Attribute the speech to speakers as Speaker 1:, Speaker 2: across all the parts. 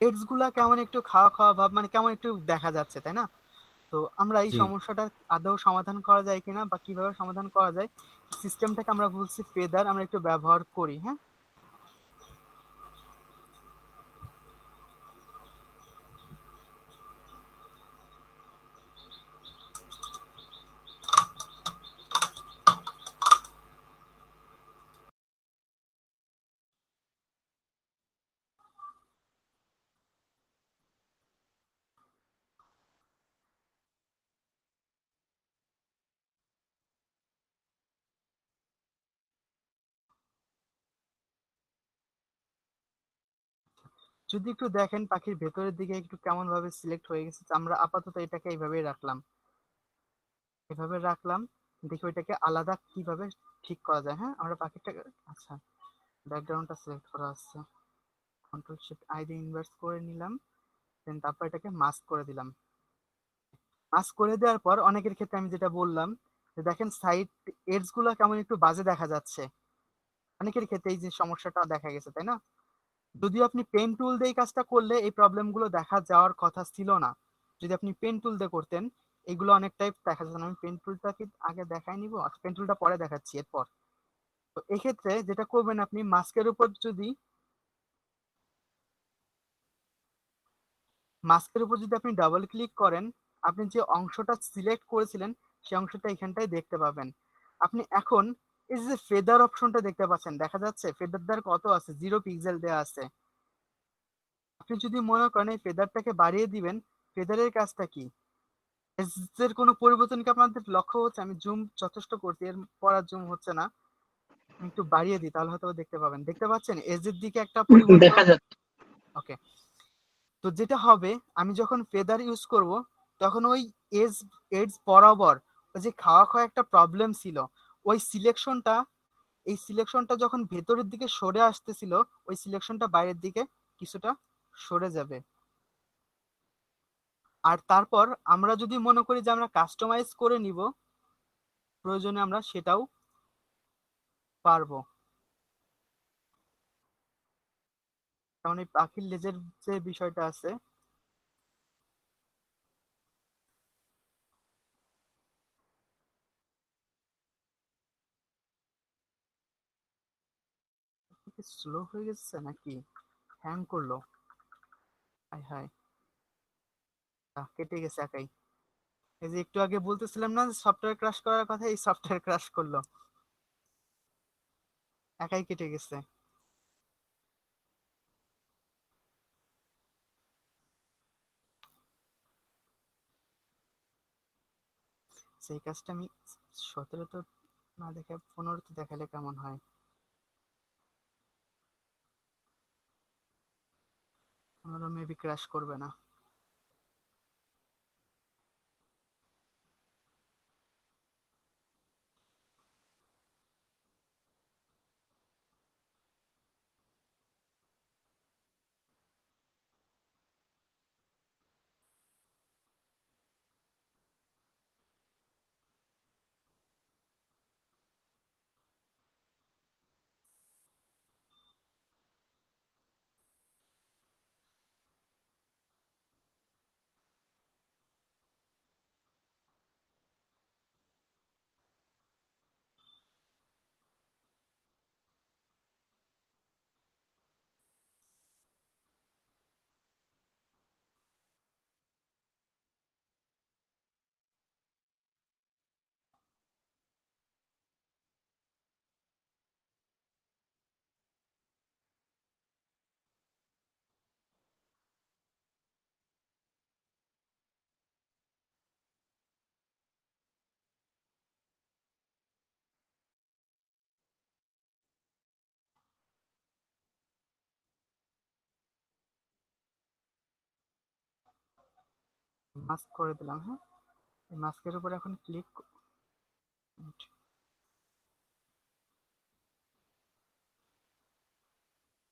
Speaker 1: Ads গুলা কেমন একটু খাওয়া খাওয়া ভাব, মানে কেমন একটু দেখা যাচ্ছে, তাই না? তো আমরা এই
Speaker 2: জি।
Speaker 1: সমস্যাটা আদৌ সমাধান করা যায় কিনা বা কিভাবে সমাধান করা যায়, সিস্টেমটাকে আমরা বলছি ফেদার, আমরা একটু ব্যবহার করি। হ্যাঁ, যদি একটু দেখেন পাখির ভেতরের দিকে একটু কেমন ভাবে সিলেক্ট হয়ে গেছে, আমরা আপাতত এটাকে এইভাবেই রাখলাম, এভাবে রাখলাম। দেখি ওইটাকে আলাদা কিভাবে ঠিক করা যায়। হ্যাঁ, আমরা পাখিটাকে, আচ্ছা, ব্যাকগ্রাউন্ডটা সিলেক্ট করা আছে, কন্ট্রোল শিফট আই দিয়ে ইনভার্স করে নিলাম, দেন তারপর এটাকে মাস্ক করে দিলাম। মাস্ক করে দেওয়ার পর অনেকের ক্ষেত্রে আমি যেটা বললাম, যে দেখেন সাইড এডস গুলো কেমন একটু বাজে দেখা যাচ্ছে, অনেকের ক্ষেত্রে এই যে সমস্যাটা দেখা গেছে, তাই না? যদিও আপনি পেন টুল দিয়ে এই কাজটা করলে এই প্রবলেম গুলো দেখা যাওয়ার কথা ছিল না। যদি আপনি পেন টুল দিয়ে করতেন, এগুলো অনেকটাই দেখা যেত না। আমি পেন টুলটা কি আগে দেখাই নিব, পেন টুলটা পরে দেখাচ্ছি এরপর। তো এক্ষেত্রে যেটা করবেন, আপনি মাস্কের উপর যদি, আপনি ডাবল ক্লিক করেন, আপনি যে অংশটা সিলেক্ট করেছিলেন সেই অংশটা এখানটায় দেখতে পাবেন। আপনি এখন এই যে ফেদার অপশনটা দেখতে পাচ্ছেন, দেখা যাচ্ছে ফেদার দেওয়ার কত আছে, 0 পিক্সেল দেওয়া আছে। আপনি যদি মনে করেন এই ফেদারটাকে বাড়িয়ে দিবেন, ফেদারের কাজটা কি, এর কোনো পরিবর্তন কি আপনাদের লক্ষ্য হচ্ছে? আমি জুম যথেষ্ট করছি, এর পর আর জুম হচ্ছে না। আমি একটু বাড়িয়ে দিই, তাহলে হয়তো দেখতে পাবেন। দেখতে পাচ্ছেন এজের দিকে একটা পরিবর্তন।
Speaker 2: দেখা যাচ্ছে।
Speaker 1: ওকে, তো যেটা হবে, আমি যখন ফেদার ইউজ করব, তখন ওই এজ এডস বরাবর ওই যে খাওয়া খাওয়া একটা প্রবলেম ছিল, ওই সিলেকশনটা, এই সিলেকশনটা যখন ভেতরের দিকে সরে আসতেছিল, ওই সিলেকশনটা বাইরের দিকে কিছুটা সরে যাবে। আর তারপর আমরা যদি মনে করি যে আমরা কাস্টমাইজ করে নিব, প্রয়োজনে আমরা সেটাও পারবো। কারণ এই পাখির লেজের যে বিষয়টা আছে, স্লো হয়ে গেছে নাকি হ্যাং করলো, হাই হাই, কেটে গেছে একাই। এই যে একটু আগে বলতেছিলাম না সফটওয়্যার ক্রাশ করার কথা, এই সফটওয়্যার ক্রাশ করলো, একাই কেটে গেছে। সেই কাজটা আমি 17 তো না দেখে 15 দেখালে কেমন হয়? 15 মেবি ক্রাশ করবে না। মাস্ক করে দিলাম। হ্যাঁ, এই মাস্কের উপর এখন ক্লিক,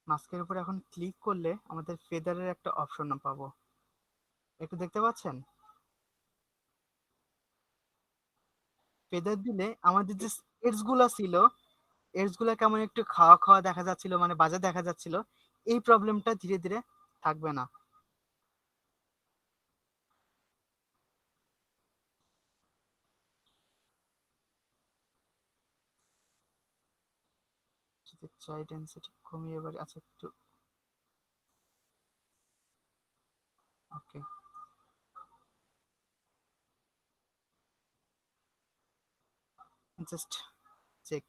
Speaker 1: মাস্কের উপর এখন ক্লিক করলে আমাদের ফেদারের একটা অপশন পাবো, একটু দেখতে পাচ্ছেন? ফেদার দিলে আমাদের যে এডস গুলা ছিল, এডস গুলা কেমন একটু খাওয়া খাওয়া দেখা যাচ্ছিল, মানে বাজে দেখা যাচ্ছিল, এই প্রবলেমটা ধীরে ধীরে থাকবে না। দিতে চাই ডেনসিটি কমিয়ে, এবার আচ্ছা একটু ওকে জাস্ট চেক।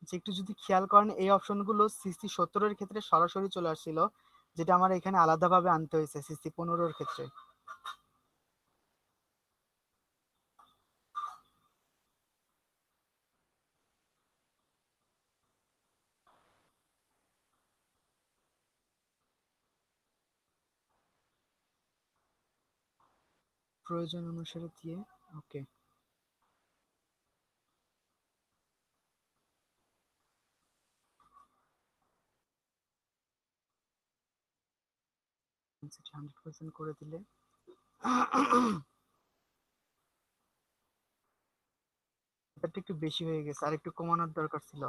Speaker 1: যে একটু যদি খেয়াল করেন এই অপশনগুলো সিসি 17 এর ক্ষেত্রে সরাসরি চলে আসছিল, যেটা আমার এখানে আলাদাভাবে আনতে হয়েছে সিসি 15 এর ক্ষেত্রে। প্রয়োজন অনুসারে দিয়ে ওকে। ডেনসিটি 100% করে দিলে এটা একটু বেশি হয়ে গেছে, আর একটু কমানোর দরকার ছিল।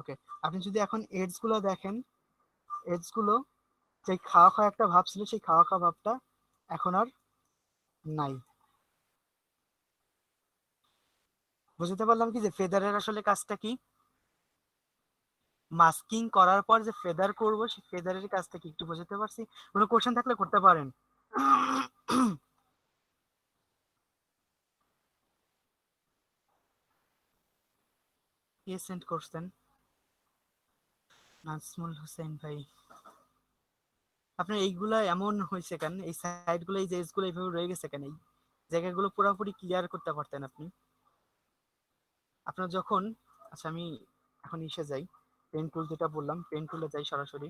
Speaker 1: ওকে, আপনি যদি এখন এডস গুলো দেখেন, এডস গুলো যে খাওয়া খাওয়া একটা ভাব ছিল, সেই খাওয়া খাওয়া ভাবটা এখন আর নাই। বুঝতে পারলাম কি যে ফেদারের আসলে কাজটা কি, মাস্কিং করার পর যে ফেদার করব সেই ফেদারের কাজটা কি একটু বুঝতে পারছি। কোনো কোশ্চেন থাকলে করতে পারেন। কে সেন্ড করছেন? নাজমুল হোসেন ভাই। আপনার এইগুলা এমন হয়েছে কেন, এই সাইড গুলো, এই যে এজ গুলো এইভাবে রয়ে গেছে কেন? এই জায়গাগুলো পুরোপুরি ক্লিয়ার করতে পারতেন আপনি। আপনার যখন, আচ্ছা আমি এখন ইসে যাই, পেন টুল যেটা বললাম, পেন টুলে যাই সরাসরি।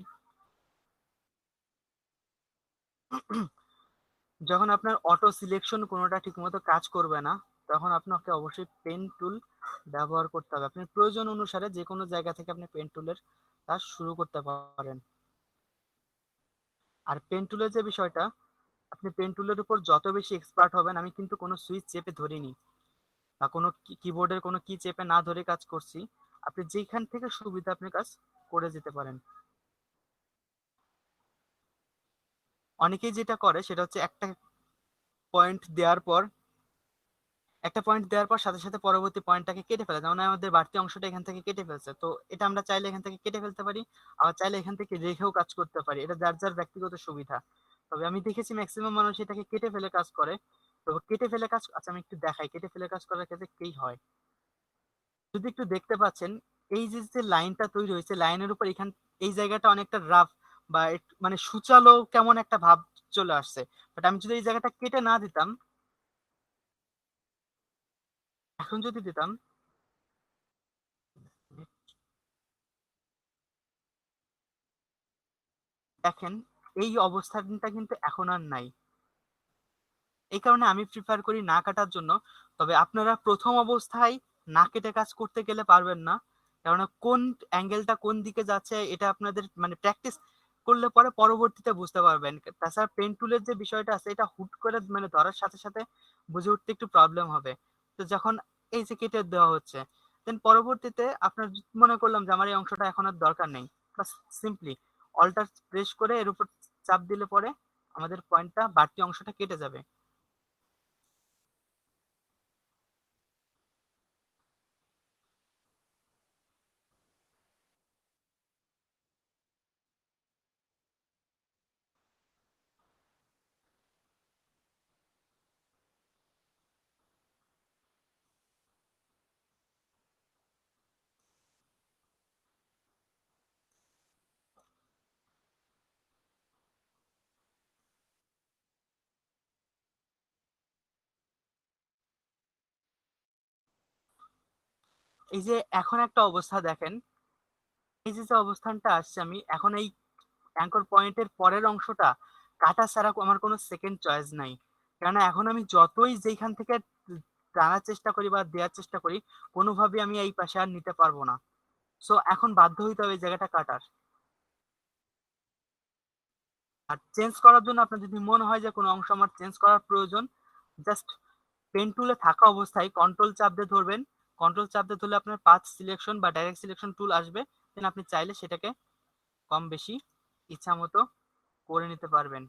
Speaker 1: যখন আপনার অটো সিলেকশন কোনোটা ঠিকমতো কাজ করবে না, তখন আপনাকে অবশ্যই পেন টুল ব্যবহার করতে হবে। আপনি প্রয়োজন অনুসারে যে কোনো জায়গা থেকে আপনি পেন টুলের কাজ শুরু করতে পারেন। আর পেন টুলের যে বিষয়টা, আপনি পেন টুলের উপর যত বেশি এক্সপার্ট হবেন, আমি কিন্তু কোনো সুইচ চেপে ধরিনি বা কোনো কিবোর্ডের কোনো কি চেপে না ধরে কাজ করছি, আপনি যেখান থেকে সুবিধা আপনি কাজ করে যেতে পারেন। অনেকেই যেটা করে সেটা হচ্ছে পয়েন্ট দেওয়ার পর একটা পয়েন্ট দেওয়ার পর সাথে সাথে পরবর্তী পয়েন্টটাকে কেটে ফেলে, যেমন আমাদের বাড়তি অংশটা এখান থেকে কেটে ফেলছে, তো এটা আমরা চাইলে এখান থেকে কেটে ফেলতে পারি, আবার চাইলে এখান থেকে রেখেও কাজ করতে পারি, এটা যার যার ব্যক্তিগত সুবিধা। তবে আমি দেখেছি ম্যাক্সিমাম মানুষ এটাকে কেটে ফেলে কাজ করে। তো কেটে ফেলে কাজ, আচ্ছা আমি একটু দেখাই কেটে ফেলে কাজ করার ক্ষেত্রে কি হয়। যদি একটু দেখতে পাচ্ছেন, এই যে যে লাইনটা তৈরি হয়েছে, লাইনের উপর এখান, এই জায়গাটা অনেকটা রাফ বা মানে সূচালো কেমন একটা ভাব চলে আসছে। বাট আমি যদি এই জায়গাটা কেটে না দিতাম, এখন যদি দিতাম, দেখেন এই অবস্থানটা কিন্তু এখন আর নাই। এই কারণে আমি প্রিফার করি না কাটার জন্য। তবে আপনারা প্রথম অবস্থায় না কেটে কাজ করতে গেলে পারবেন না, কেননা কোন অ্যাঙ্গেলটা কোন দিকে যাচ্ছে এটা আপনাদের মানে প্র্যাকটিস করলে পরে পরবর্তীতে বুঝতে পারবেন। তাছাড়া পেন টুলের যে বিষয়টা আছে, এটা হুট করে মানে ধরার সাথে সাথে বুঝে উঠতে একটু প্রবলেম হবে। তো যখন এই যে কেটে দেওয়া হচ্ছে, দেন পরবর্তীতে আপনার মনে করলাম যে আমার এই অংশটা এখন আর দরকার নেই, বাস সিম্পলি অল্টার প্রেস করে এর উপর চাপ দিলে পরে আমাদের পয়েন্টটা, বাড়তি অংশটা কেটে যাবে। এই যে এখন একটা অবস্থা দেখেন, এই যে যে অবস্থানটা আসছে, আমি এখন এই অ্যাঙ্কর পয়েন্টের পরের অংশটা কাটা ছাড়া আমার কোনো সেকেন্ড চয়েস নাই। কেননা এখন আমি যতই যেখান থেকে টানার চেষ্টা করি বা দেওয়ার চেষ্টা করি, কোনোভাবেই আমি এই পাশে আর নিতে পারবো না। সো এখন বাধ্য হইতে হবে এই জায়গাটা কাটার। আর চেঞ্জ করার জন্য আপনার যদি মনে হয় যে কোনো অংশ আমার চেঞ্জ করার প্রয়োজন, জাস্ট পেন টুলে থাকা অবস্থায় কন্ট্রোল চাপ দিয়ে ধরবেন। কন্ট্রোল চাপ দিয়ে ধরলে আপনার পাথ সিলেকশন বা ডাইরেক্ট সিলেকশন টুল আসবে, দেন আপনি চাইলে সেটাকে কম বেশি ইচ্ছা মতো করে নিতে পারবেন।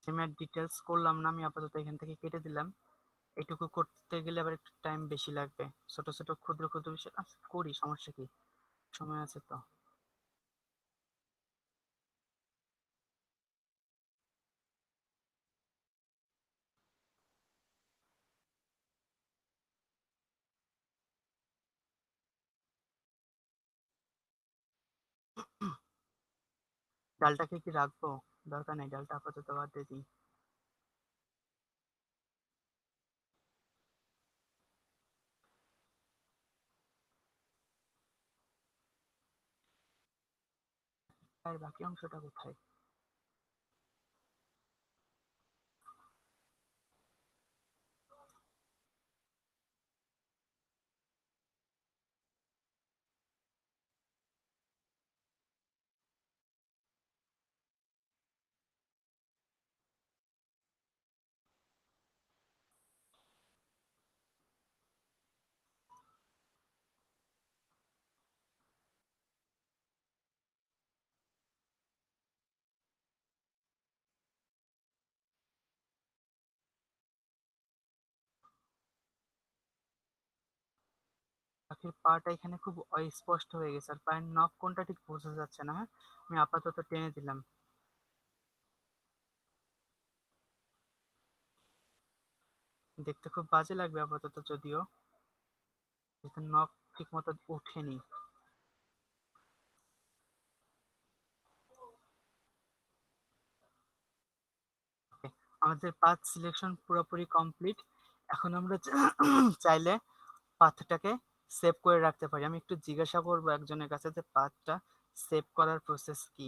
Speaker 1: সিমের ডিটেলস করলাম না, আমি আপাতত এখান থেকে কেটে দিলাম। এটুকু করতে গেলে আবার একটু টাইম বেশি লাগবে, ছোট ছোট ক্ষুদ্র ক্ষুদ্র বিষয় আচ্ছা করি, সমস্যা কি, সময় আছে তো। ডালটাকে কি রাখবো? দরকার নেই, ডালটা আপাতত বাদ দিয়ে দিই। আর বাকি অংশটা কোথায়? পাখির পাটা এখানে খুব অস্পষ্ট হয়ে গেছে, আর পায়ের নখ কোনটা ঠিক বোঝা যাচ্ছে না। হ্যাঁ, আমি আপাতত টেনে দিলাম। দেখতে খুব বাজে লাগবে আপাতত, যদিও যেহেতু নখ ঠিক মতো ওঠেনি। Okay, আমাদের পাথ সিলেকশন পুরোপুরি কমপ্লিট। এখন আমরা চাইলে পাথটাকে সেভ করে রাখতে পারি। আমি একটু জিজ্ঞাসা করবো একজনের কাছে যে পাথটা সেভ করার প্রসেস কি।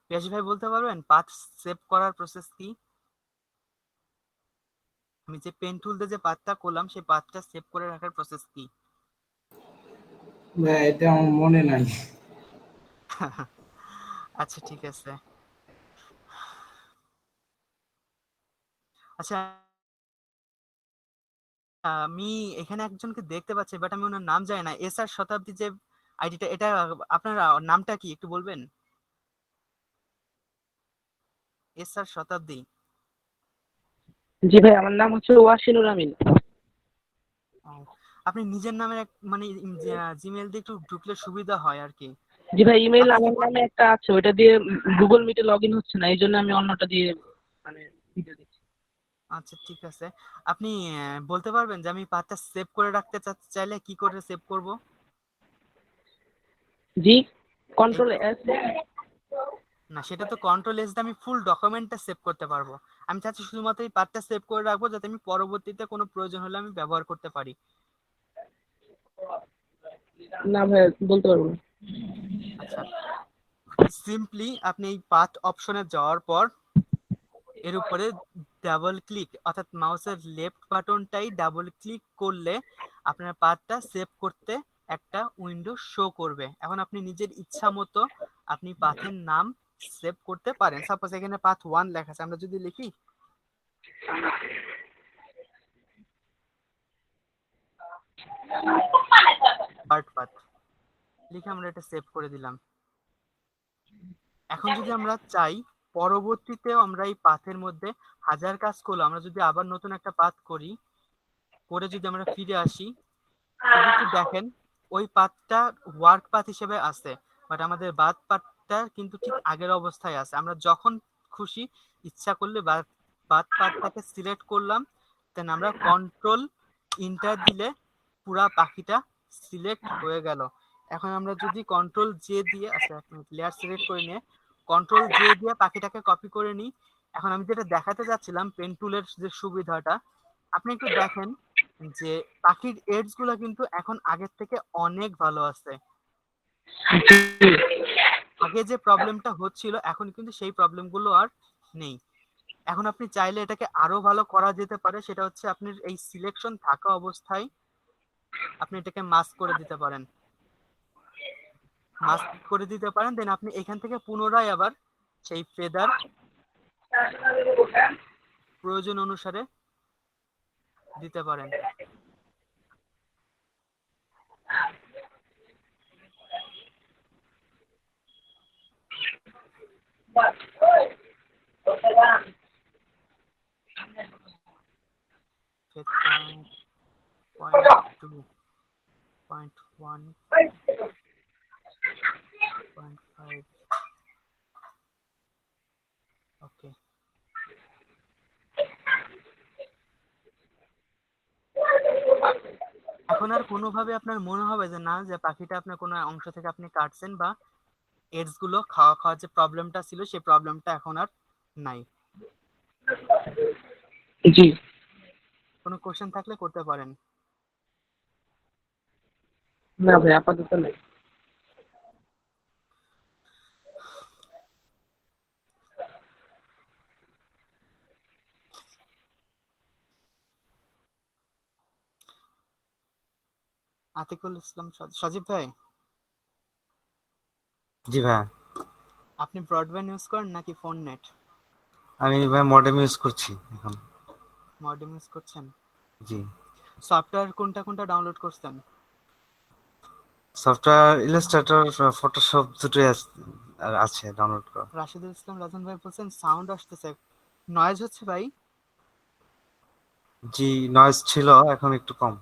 Speaker 1: পিয়াসী ভাই বলতে পারবেন পাথ সেভ করার প্রসেস কি? আমি যে পেন টুল দিয়ে যে পাথটা করলাম সেই পাথটা সেভ করে রাখার প্রসেস কি?
Speaker 2: ভাই এটা আমার মনে নাই।
Speaker 1: আচ্ছা ঠিক আছে। আচ্ছা, আমি এখানে একজনকে দেখতে পাচ্ছি, বাট আমি ওনার নাম জানি না। এস আর শতাব্দী যে আইডিটা, এটা আপনার নামটা কি একটু বলবেন? এস আর শতাব্দী।
Speaker 3: জি ভাই, আমার নাম হচ্ছে ওয়াসিনুর আমিন।
Speaker 1: ও, আপনি নিজের নামের এক মানে জিমেল দিয়ে একটু ঢুকলে সুবিধা হয় আর কি।
Speaker 3: জি ভাই, ইমেল
Speaker 1: আপনি কি
Speaker 3: আমার নামে একটা আছে, ওইটা দিয়ে গুগল মিটে লগ ইন হচ্ছে না, এই জন্য আমি অন্যটা দিয়ে মানে ভিডিও দিচ্ছি।
Speaker 1: আচ্ছা ঠিক আছে। আপনি বলতে পারবেন যে আমি পাথটা সেভ করে রাখতে চাইলে কি করে সেভ করব?
Speaker 3: জি,
Speaker 1: এই
Speaker 3: কন্ট্রোল এস।
Speaker 1: না, সেটা তো কন্ট্রোল এস দিয়ে আমি ফুল ডকুমেন্টটা সেভ করতে পারবো। আমি চাচ্ছি শুধুমাত্র এই পার্টটা সেভ করে রাখবো, যাতে আমি পরবর্তীতে কোনো প্রয়োজন হলে আমি ব্যবহার করতে পারি।
Speaker 3: না ভাই, বলতে পারবো না।
Speaker 1: আচ্ছা, সিম্পলি আপনি এই পাথ অপশনে যাওয়ার পর এর উপরে ডাবল ক্লিক, অর্থাৎ মাউসের লেফট বাটনটাই ডাবল ক্লিক করলে আপনার পাথটা সেভ করতে একটা উইন্ডো শো করবে। এখন আপনি নিজের ইচ্ছা মতো আপনি পাথের নাম সেভ করতে পারেন। সাপোজ এখানে পাথ 1 লেখা আছে, আমরা যদি লিখি বার্ড পাথ, লিখে আমরা এটা সেভ করে দিলাম। এখন যদি আমরা চাই পরবর্তীতেও আমরা এই পাথের মধ্যে হাজার কাজ করলো, আমরা যদি আবার নতুন একটা পাথ করি, করে যদি আমরা ফিরে আসি, যদি একটু দেখেন ওই পাথটা ওয়ার্ক পাথ হিসেবে আছে, বাট আমাদের বাদ পাথটা কিন্তু ঠিক আগের অবস্থায় আছে। আমরা যখন খুশি ইচ্ছা করলে বাদ পাথটাকে সিলেক্ট করলাম, দেন আমরা কন্ট্রোল ইন্টার দিলে পুরা পাখিটা সিলেক্ট হয়ে গেল। এখন আমরা যদি কন্ট্রোল জে দিয়ে, আচ্ছা এক মিনিট, লেয়ার সিলেক্ট করে নিয়ে কন্ট্রোল জে দিয়ে পাখিটাকে কপি করে নিই। এখন আমি যেটা দেখাতে যাচ্ছিলাম পেন টুলের যে সুবিধাটা, আপনি একটু দেখেন যে পাখির এডস গুলা কিন্তু এখন আগের থেকে অনেক ভালো আছে। আগে যে প্রবলেমটা হচ্ছিল এখন কিন্তু সেই প্রবলেম গুলো আর নেই। এখন আপনি চাইলে এটাকে আরো ভালো করা যেতে পারে, সেটা হচ্ছে আপনার এই সিলেকশন থাকা অবস্থায় আপনি এটাকে মাস্ক করে দিতে পারেন। মাস্ক করে দিতে পারেন, দেন আপনি এখান থেকে পুনরায় আবার সেই ফেদার প্রয়োজন অনুসারে দিতে পারেন। Point 2, point 1, point 5। ওকে, এখন আর কোনোভাবে আপনার মনে হবে যে না, যে পাখিটা আপনার কোনো অংশ থেকে আপনি কাটছেন, বা এডস গুলো খাওয়া খাওয়ার যে প্রবলেমটা ছিল সেই প্রবলেমটা এখন আর নাই।
Speaker 3: জি।
Speaker 1: কোনো কোশ্চেন থাকলে করতে পারেন।
Speaker 3: না ভাই, আপাতত নাই।
Speaker 1: আতিকুল ইসলাম সজীব ভাই,
Speaker 2: জি ভাই,
Speaker 1: আপনি ব্রডব্যান্ড ইউজ করেন নাকি ফোন নেট?
Speaker 2: আমি ভাই মডেম ইউজ করছি এখন।
Speaker 1: মডেম ইউজ করছেন?
Speaker 2: জি।
Speaker 1: সফটওয়্যার কোনটা কোনটা ডাউনলোড করছেন?
Speaker 2: সফটওয়্যার ইলাস্ট্রেটর, ফটোশপ দুটোই আছে ডাউনলোড করা।
Speaker 1: রাশিদুল ইসলাম রাজন ভাই বলছেন সাউন্ড আসতেছে, নয়েজ হচ্ছে ভাই?
Speaker 2: জি, নয়েজ ছিল, এখন একটু কম।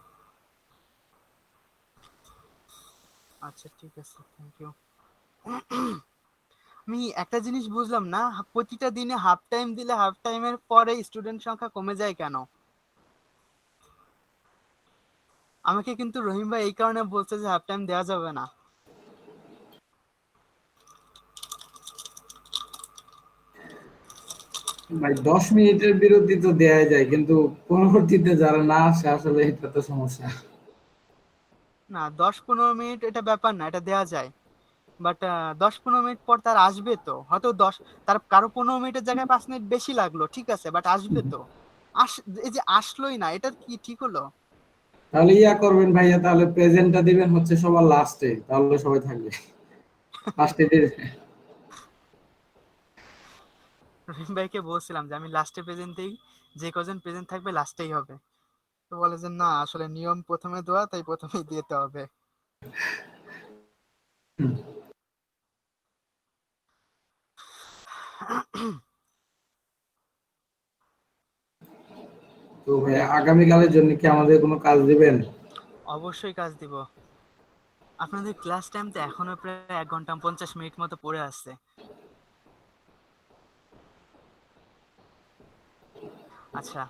Speaker 1: আচ্ছা ঠিক আছে, থ্যাংক ইউ। আমি একটা জিনিস বুঝলাম না, প্রতিটা দিনে হাফ টাইম দিলে হাফ টাইমের পরে স্টুডেন্ট সংখ্যা কমে যায় কেন? আমাকে কিন্তু রহিম ভাই এই কারণে বলছে যে হাফ টাইম দেওয়া যাবে না।
Speaker 4: ভাই 10 মিনিটের বিরতি তো দেয়া যায়, কিন্তু পরবর্তীতে যারা না আসে আসলে এটা তো সমস্যা।
Speaker 1: না, 10-15 মিনিট এটা ব্যাপার না, এটা দেওয়া যায়। বাট 10-15 মিনিট পর তার আসবে তো, হয়তো তার কারো 15 মিনিটের জায়গায় 5 মিনিট বেশি লাগলো, ঠিক আছে, বাট আসবে তো। আস এই যে আসলোই না, এটা কি ঠিক হলো?
Speaker 4: তাহলে ইয়া করবেন ভাইয়া, তাহলে প্রেজেন্টটা দিবেন হচ্ছে সবার লাস্টে, তাহলে সবাই থাকবে ফার্স্টে দিয়ে।
Speaker 1: রহিম ভাইকে বলছিলাম যে আমি লাস্টে প্রেজেন্ট দিই, যে কজন প্রেজেন্ট থাকবে লাস্টেই হবে। তো বলে যে না, আসলে নিয়ম প্রথমে দেওয়া, তাই প্রথমেই দিতে হবে।
Speaker 4: তো ভাইয়া আগামীকালের জন্য কি আমাদের কোনো কাজ দিবেন?
Speaker 1: অবশ্যই কাজ দিব। আপনাদের ক্লাস টাইম তো এখনো প্রায় 1 ঘন্টা 50 মিনিট মতো পড়ে আছে। আচ্ছা,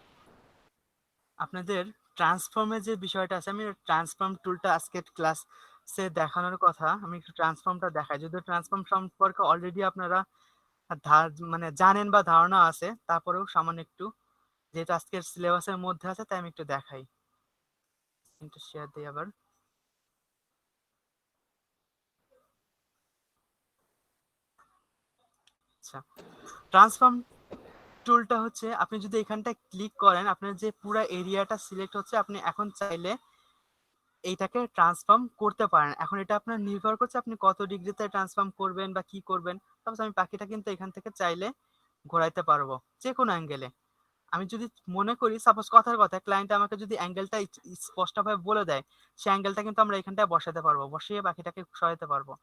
Speaker 1: আপনাদের ট্রান্সফর্মের যে বিষয়টা আছে, আমি ট্রান্সফর্ম টুলটা আজকে ক্লাসে দেখানোর কথা, আমি একটু ট্রান্সফর্মটা দেখাই। যদিও ট্রান্সফর্ম সম্পর্কে অলরেডি আপনারা মানে জানেন বা ধারণা আছে, তারপরেও সামান্য একটু, যেহেতু আজকের সিলেবাসের মধ্যে আছে, তাই আমি একটু দেখাই। একটু শেয়ার দিই আবার। আচ্ছা, ট্রান্সফর্ম টুলটা হচ্ছে, আপনি যদি এখানটায় ক্লিক করেন, আপনার যে পুরো এরিয়াটা সিলেক্ট হচ্ছে, আপনি এখন চাইলে এইটাকে ট্রান্সফর্ম করতে পারেন। এখন এটা আপনার নির্ভর করছে আপনি কত ডিগ্রিতে ট্রান্সফর্ম করবেন বা কি করবেন। তারপর আমি পাখিটা কিন্তু এখান থেকে চাইলে ঘোরাইতে পারবো যে কোনো অ্যাঙ্গেলে। আমি যদি মনে করি, সাপোজ কথার কথা, ক্লায়েন্ট আমাকে যদি অ্যাঙ্গেলটা স্পষ্টভাবে বলে দেয়, সেই অ্যাঙ্গেলটা কিন্তু আমরা এখানটায় বসাতে পারবো, বসিয়ে পাখিটাকে সরাতে পারবো।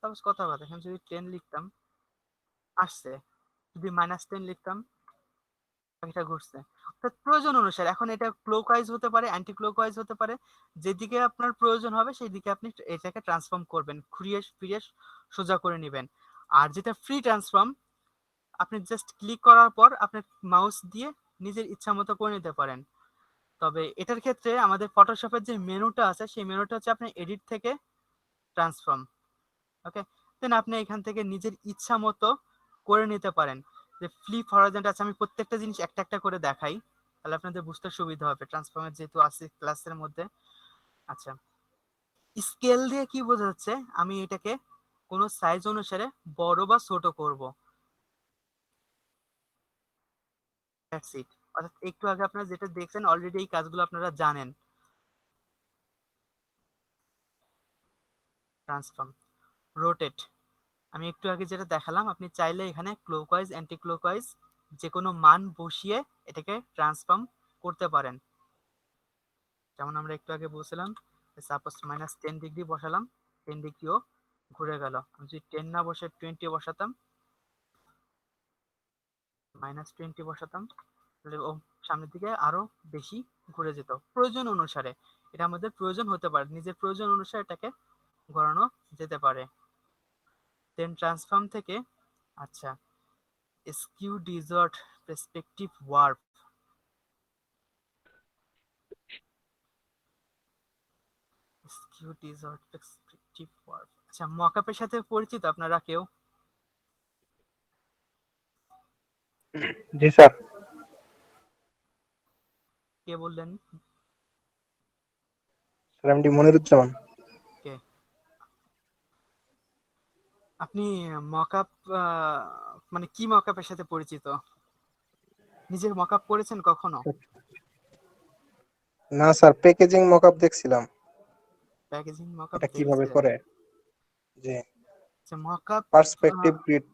Speaker 1: সাপোজ কথার কথা, এখানে যদি 10 লিখতাম, আসছে যদি -10 লিখতাম, এটা ঘুরছে। অর্থাৎ প্রয়োজন অনুসারে এখন এটা ক্লকওয়াইজ হতে পারে, অ্যান্টি ক্লকওয়াইজ হতে পারে। যেদিকে আপনার প্রয়োজন হবে সেই দিকে আপনি এটাকে ট্রান্সফর্ম করবেন, ঘুরিয়ে ফিরিয়ে সোজা করে নেবেন। আর যেটা ফ্রি ট্রান্সফর্ম, আপনি জাস্ট ক্লিক করার পর আপনি মাউস দিয়ে নিজের ইচ্ছা মতো করে নিতে পারেন। তবে এটার ক্ষেত্রে আমাদের ফটোশপের যে মেনুটা আছে সেই মেনুটা হচ্ছে আপনি এডিট থেকে ট্রান্সফর্ম, ওকে। দেন আপনি এখান থেকে নিজের ইচ্ছা মতো করে নিতে পারেন। যে ফ্লিপ হরাইজন্টাল আছে, আমি প্রত্যেকটা জিনিস একটা একটা করে দেখাই, তাহলে আপনাদের বুঝতে সুবিধা হবে ট্রান্সফর্মের যেহেতু আছে ক্লাসের মধ্যে। আচ্ছা, স্কেল দিয়ে কি বোঝা যাচ্ছে, আমি এটাকে কোনো সাইজ অনুসারে বড় বা ছোট করব, দ্যাটস ইট। অর্থাৎ একটু আগে আপনারা যেটা দেখছেন অলরেডি এই কাজগুলো আপনারা জানেন। ট্রান্সফর্ম, রোটেট, আমি একটু আগে যেটা দেখালাম, আপনি চাইলে এখানে ক্লকওয়াইজ অ্যান্টি ক্লকওয়াইজ যে কোনো মান বসিয়ে এটাকে ট্রান্সফর্ম করতে পারেন। যেমন আমরা একটু আগে বলছিলাম, সাপোজ -10 ডিগ্রি বসালাম, 10 ডিগ্রিও ঘুরে গেল। আমি যদি 10 না বসে 20 বসাতাম, -20 বসাতাম, তাহলে ও সামনের দিকে আরো বেশি ঘুরে যেত প্রয়োজন অনুসারে। এটা আমাদের প্রয়োজন হতে পারে, নিজের প্রয়োজন অনুসারে এটাকে ঘোরানো যেতে পারে। দেন ট্রান্সফর্ম থেকে, আচ্ছা, skew distort perspective warp, skew distort perspective warp. আচ্ছা, মকআপের সাথে পরিচিত আপনারা কেউ?
Speaker 5: জি স্যার।
Speaker 1: কে বললেন?
Speaker 5: Sir MD Moniruzzaman.
Speaker 1: কে? আপনি মকআপ মানে কি মকআপের সাথে পরিচিত? নিজের মকআপ করেছেন কখনো?
Speaker 5: না স্যার, প্যাকেজিং মকআপ দেখছিলাম,
Speaker 1: প্যাকেজিং মকআপ
Speaker 5: এটা কিভাবে
Speaker 1: দেখছিলেন?
Speaker 5: করে। জি,
Speaker 1: আচ্ছা, মকআপ,
Speaker 5: পার্সপেক্টিভ গ্রিড।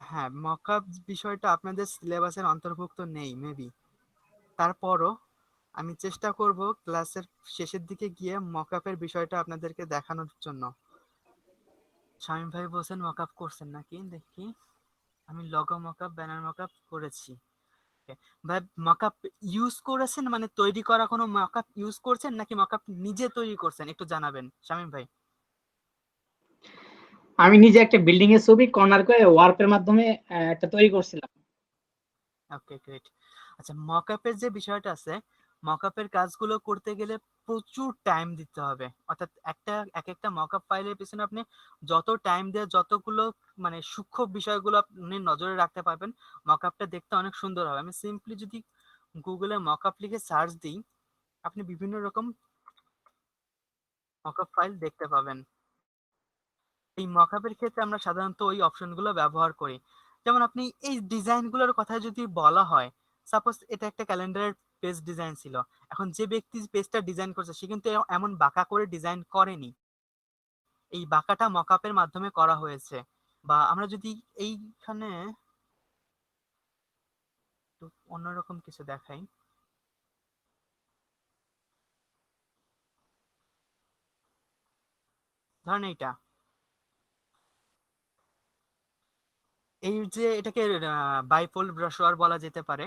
Speaker 1: হ্যাঁ, মকআপ বিষয়টা আপনাদের সিলেবাসের অন্তর্ভুক্ত নেই মেবি। তারপরও আমি চেষ্টা করব ক্লাসের শেষের দিকে গিয়ে মকআপের বিষয়টা আপনাদেরকে দেখানোর জন্য। শামীম ভাই বলছেন মকআপ করছেন নাকি দেখি। আমি লগো মকআপ, ব্যানার মকআপ করেছি। Okay, ভাই মকআপ ইউজ করেছেন, মানে তৈরি করা কোনো মকআপ ইউজ করছেন নাকি মকআপ নিজে তৈরি করছেন, একটু জানাবেন শামীম ভাই।
Speaker 3: আমি নিজে একটা বিল্ডিং এর ছবি কর্নার করে ওয়ার্পের মাধ্যমে একটা তৈরি করছিলাম।
Speaker 1: ওকে, গ্রেট। আচ্ছা, মকআপের যে বিষয়টা আছে, মকআপের কাজগুলো করতে গেলে প্রচুর টাইম দিতে হবে। অর্থাৎ এক একটা মকআপ ফাইলের পিছনে আপনি যত টাইম দিয়ে যতগুলো মানে সূক্ষ্ম বিষয়গুলো আপনি নজরে রাখতে পারবেন, মকআপটা দেখতে অনেক সুন্দর হবে। আমি সিম্পলি যদি গুগলে মকআপ লিখে সার্চ দিই, আপনি বিভিন্ন রকম মকআপ ফাইল দেখতে পাবেন। এই মকআপের ক্ষেত্রে আমরা সাধারণত ওই অপশনগুলো ব্যবহার করি। যেমন আপনি এই ডিজাইনগুলোর কথা যদি বলা হয়, সাপোজ এটা একটা ক্যালেন্ডারের পেজ ডিজাইন ছিল। এখন যে ব্যক্তি পেজটা ডিজাইন করছে সে কিন্তু এমন বাঁকা করে ডিজাইন করেনি, এই বাঁকাটা মকআপের মাধ্যমে করা হয়েছে। বা আমরা যদি এইখানে একটু অন্যরকম কিছু দেখাই, ধরেন এইটা, এই যে এটাকে বাইফোল্ড ব্রাশওয়ার বলা যেতে পারে।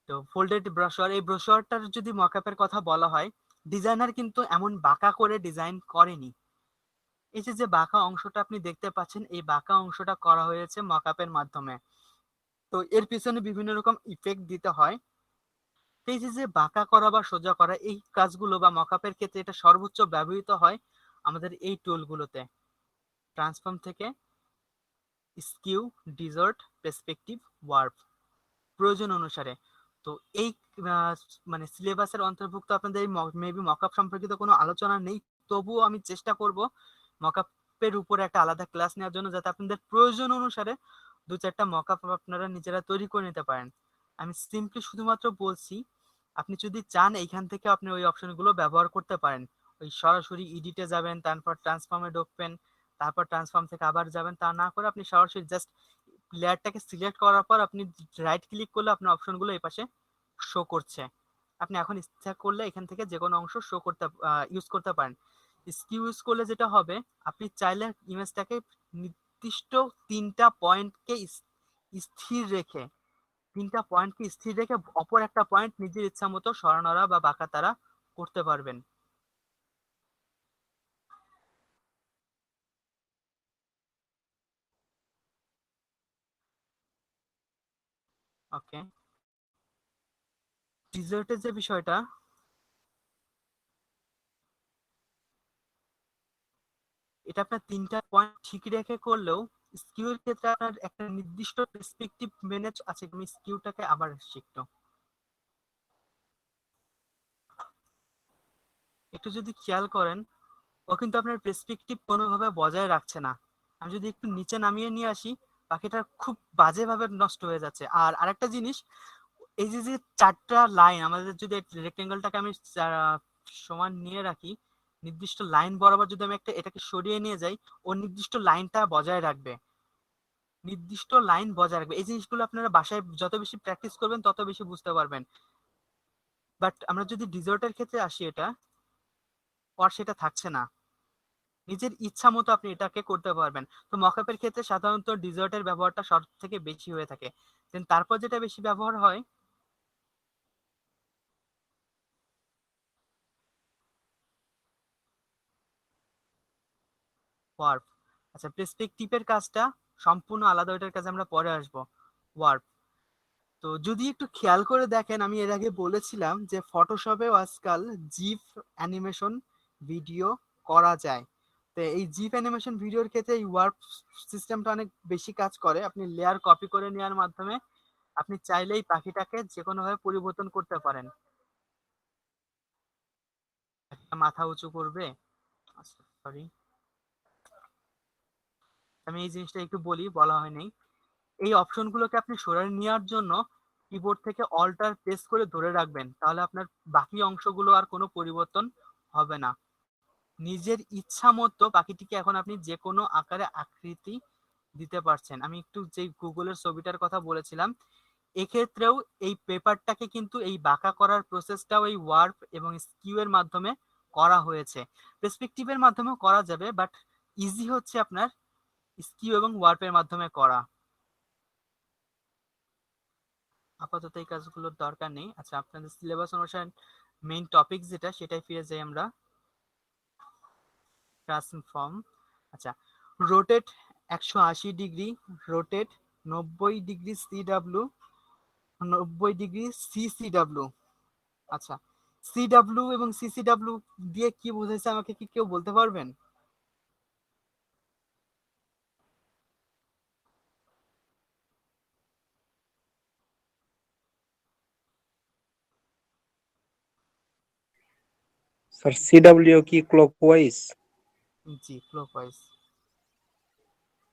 Speaker 1: তো ফোল্ডেড ব্রাশওয়ার, এই ব্রাশওয়ারটার যদি মকআপের কথা বলা হয়, ডিজাইনার কিন্তু এমন বাঁকা করে ডিজাইন করেনি। এই যে যে বাঁকা অংশটা আপনি দেখতে পাচ্ছেন, এই বাঁকা অংশটা করা হয়েছে মকআপের মাধ্যমে। তো এর পিছনে বিভিন্ন রকম ইফেক্ট দিতে হয়। তো এই যে যে বাঁকা করা বা সোজা করা এই কাজগুলো বা মকআপের ক্ষেত্রে এটা সর্বোচ্চ ব্যবহৃত হয় আমাদের এই টুলগুলোতে। ট্রান্সফর্ম থেকে স্কিউ ডিজর্ট পার্সপেক্টিভ ওয়ার্প, প্রয়োজন অনুসারে। তো এই আহ, মানে সিলেবাসের অন্তর্ভুক্ত আপনাদের মেবি মকআপ সম্পর্কিত কোনো আলোচনা নেই, তবুও আমি চেষ্টা করব মকআপের উপরে একটা আলাদা ক্লাস নেওয়ার জন্য, যাতে আপনাদের প্রয়োজন অনুসারে দু চারটা মকআপ আপনারা নিজেরা তৈরি করে নিতে পারেন। আমি সিম্পলি শুধুমাত্র বলছি, আপনি যদি চান এইখান থেকে আপনি ওই অপশনগুলো ব্যবহার করতে পারেন। ওই সরাসরি এডিটে যাবেন, তারপর ট্রান্সফর্মে ঢুকবেন, তারপর ট্রান্সফর্ম থেকে আবার যাবেন, তা না করে আপনি সরাসরি জাস্ট লেয়ারটাকে সিলেক্ট করার পর আপনি রাইট ক্লিক করলে আপনার অপশনগুলো এই পাশে শো করছে। আপনি এখন ইচ্ছা করলে এখান থেকে যে কোনো অংশ শো করতে ইউজ করতে পারেন। স্কিউ ইউজ করলে যেটা হবে, আপনি চাইলে ইমেজটাকে নির্দিষ্ট 3টা পয়েন্টকে স্থির রেখে, তিনটা পয়েন্টকে স্থির রেখে অপর একটা পয়েন্ট নিজের ইচ্ছা মতো সরানোরা বা বাঁকা তারা করতে পারবেন। ওকে, ডিজার্টের যে বিষয়টা, এটা আপনার তিনটা পয়েন্ট ঠিক রেখে করলেও স্কিউর ক্ষেত্রে আপনার একটা নির্দিষ্ট পার্সপেক্টিভ মেনে আছে। তুমি স্কিউটাকে আবার শিখতো একটু যদি খেয়াল করেন, ও কিন্তু আপনার পার্সপেক্টিভ কোনোভাবে বজায় রাখছে না। আমি যদি একটু নিচে নামিয়ে নিয়ে আসি, পাখিটা খুব বাজেভাবে নষ্ট হয়ে যাচ্ছে। আর আরেকটা জিনিস, এই যে যে চারটা লাইন, আমাদের যদি রেক্টেঙ্গেলটাকে আমি সমান নিয়ে রাখি, নির্দিষ্ট লাইন বরাবর যদি আমি একটা এটাকে সরিয়ে নিয়ে যাই, ও নির্দিষ্ট লাইনটা বজায় রাখবে, নির্দিষ্ট লাইন বজায় রাখবে। এই জিনিসগুলো আপনারা বাসায় যত বেশি প্র্যাকটিস করবেন তত বেশি বুঝতে পারবেন। বাট আমরা যদি ডিজার্টের ক্ষেত্রে আসি, এটা আর সেটা থাকছে না। নিজের ইচ্ছা মতো আপনি এটাকে করতে পারবেন। তো মকআপের ক্ষেত্রে সাধারণত ডিজার্টের ব্যবহারটা সব থেকে বেশি হয়ে থাকে। দেন তারপর যেটা বেশি ব্যবহার হয়, ওয়ার্প। আচ্ছা, প্রেসপেক্টিভের কাজটা সম্পূর্ণ আলাদা, ওইটার কাছে আমরা পরে আসবো। ওয়ার্প, তো যদি একটু খেয়াল করে দেখেন, আমি এর আগে বলেছিলাম যে ফটোশপেও আজকাল জিফ অ্যানিমেশন ভিডিও করা যায়। তো এই জিফ অ্যানিমেশন ভিডিওর ক্ষেত্রে এই ওয়ার্প সিস্টেমটা অনেক বেশি কাজ করে। আপনি লেয়ার কপি করে নেওয়ার মাধ্যমে আপনি চাইলেই পাখিটাকে যে কোনোভাবে পরিবর্তন করতে পারেন। একটা মাথা উঁচু করবে, সরি আমি এই জিনিসটা একটু বলি, বলা হয়নি। এই অপশনগুলোকে আপনি সরিয়ে নেওয়ার জন্য কিবোর্ড থেকে অল্টার প্রেস করে ধরে রাখবেন, তাহলে আপনার বাকি অংশগুলো আর কোনো পরিবর্তন হবে না। নিজের ইচ্ছা মতো পাখিটিকে এখন আপনি যে কোনো আকারে আকৃতি দিতে পারছেন। আমি একটু যে গুগলের ছবিটার কথা বলেছিলাম, এক্ষেত্রেও এই পেপারটাকে কিন্তু এই বাঁকা করার প্রসেসটাও এই ওয়ার্প এবং স্কিউ এর মাধ্যমে করা হয়েছে। পার্সপেক্টিভের মাধ্যমেও করা যাবে, বাট ইজি হচ্ছে আপনার স্কিউ এবং ওয়ার্পের মাধ্যমে করা। আপাতত এই কাজগুলোর দরকার নেই। আচ্ছা, আপনাদের সিলেবাস অনুসারে মেইন টপিক যেটা, সেটাই ফিরে যাই আমরা। ট্রান্সফর্ম, আচ্ছা, rotate 180 degree, rotate 90 degree CW, 90 degree CCW. আচ্ছা, সিডাব্লিউ এবং সিসিডাব্লিউ দিয়ে কি বুঝাইছে আমাকে কি কেউ বলতে পারবেন?
Speaker 5: স্যার সিডাব্লিউ কি ক্লকওয়াইজ?
Speaker 1: জি, ক্লকওয়াইজ।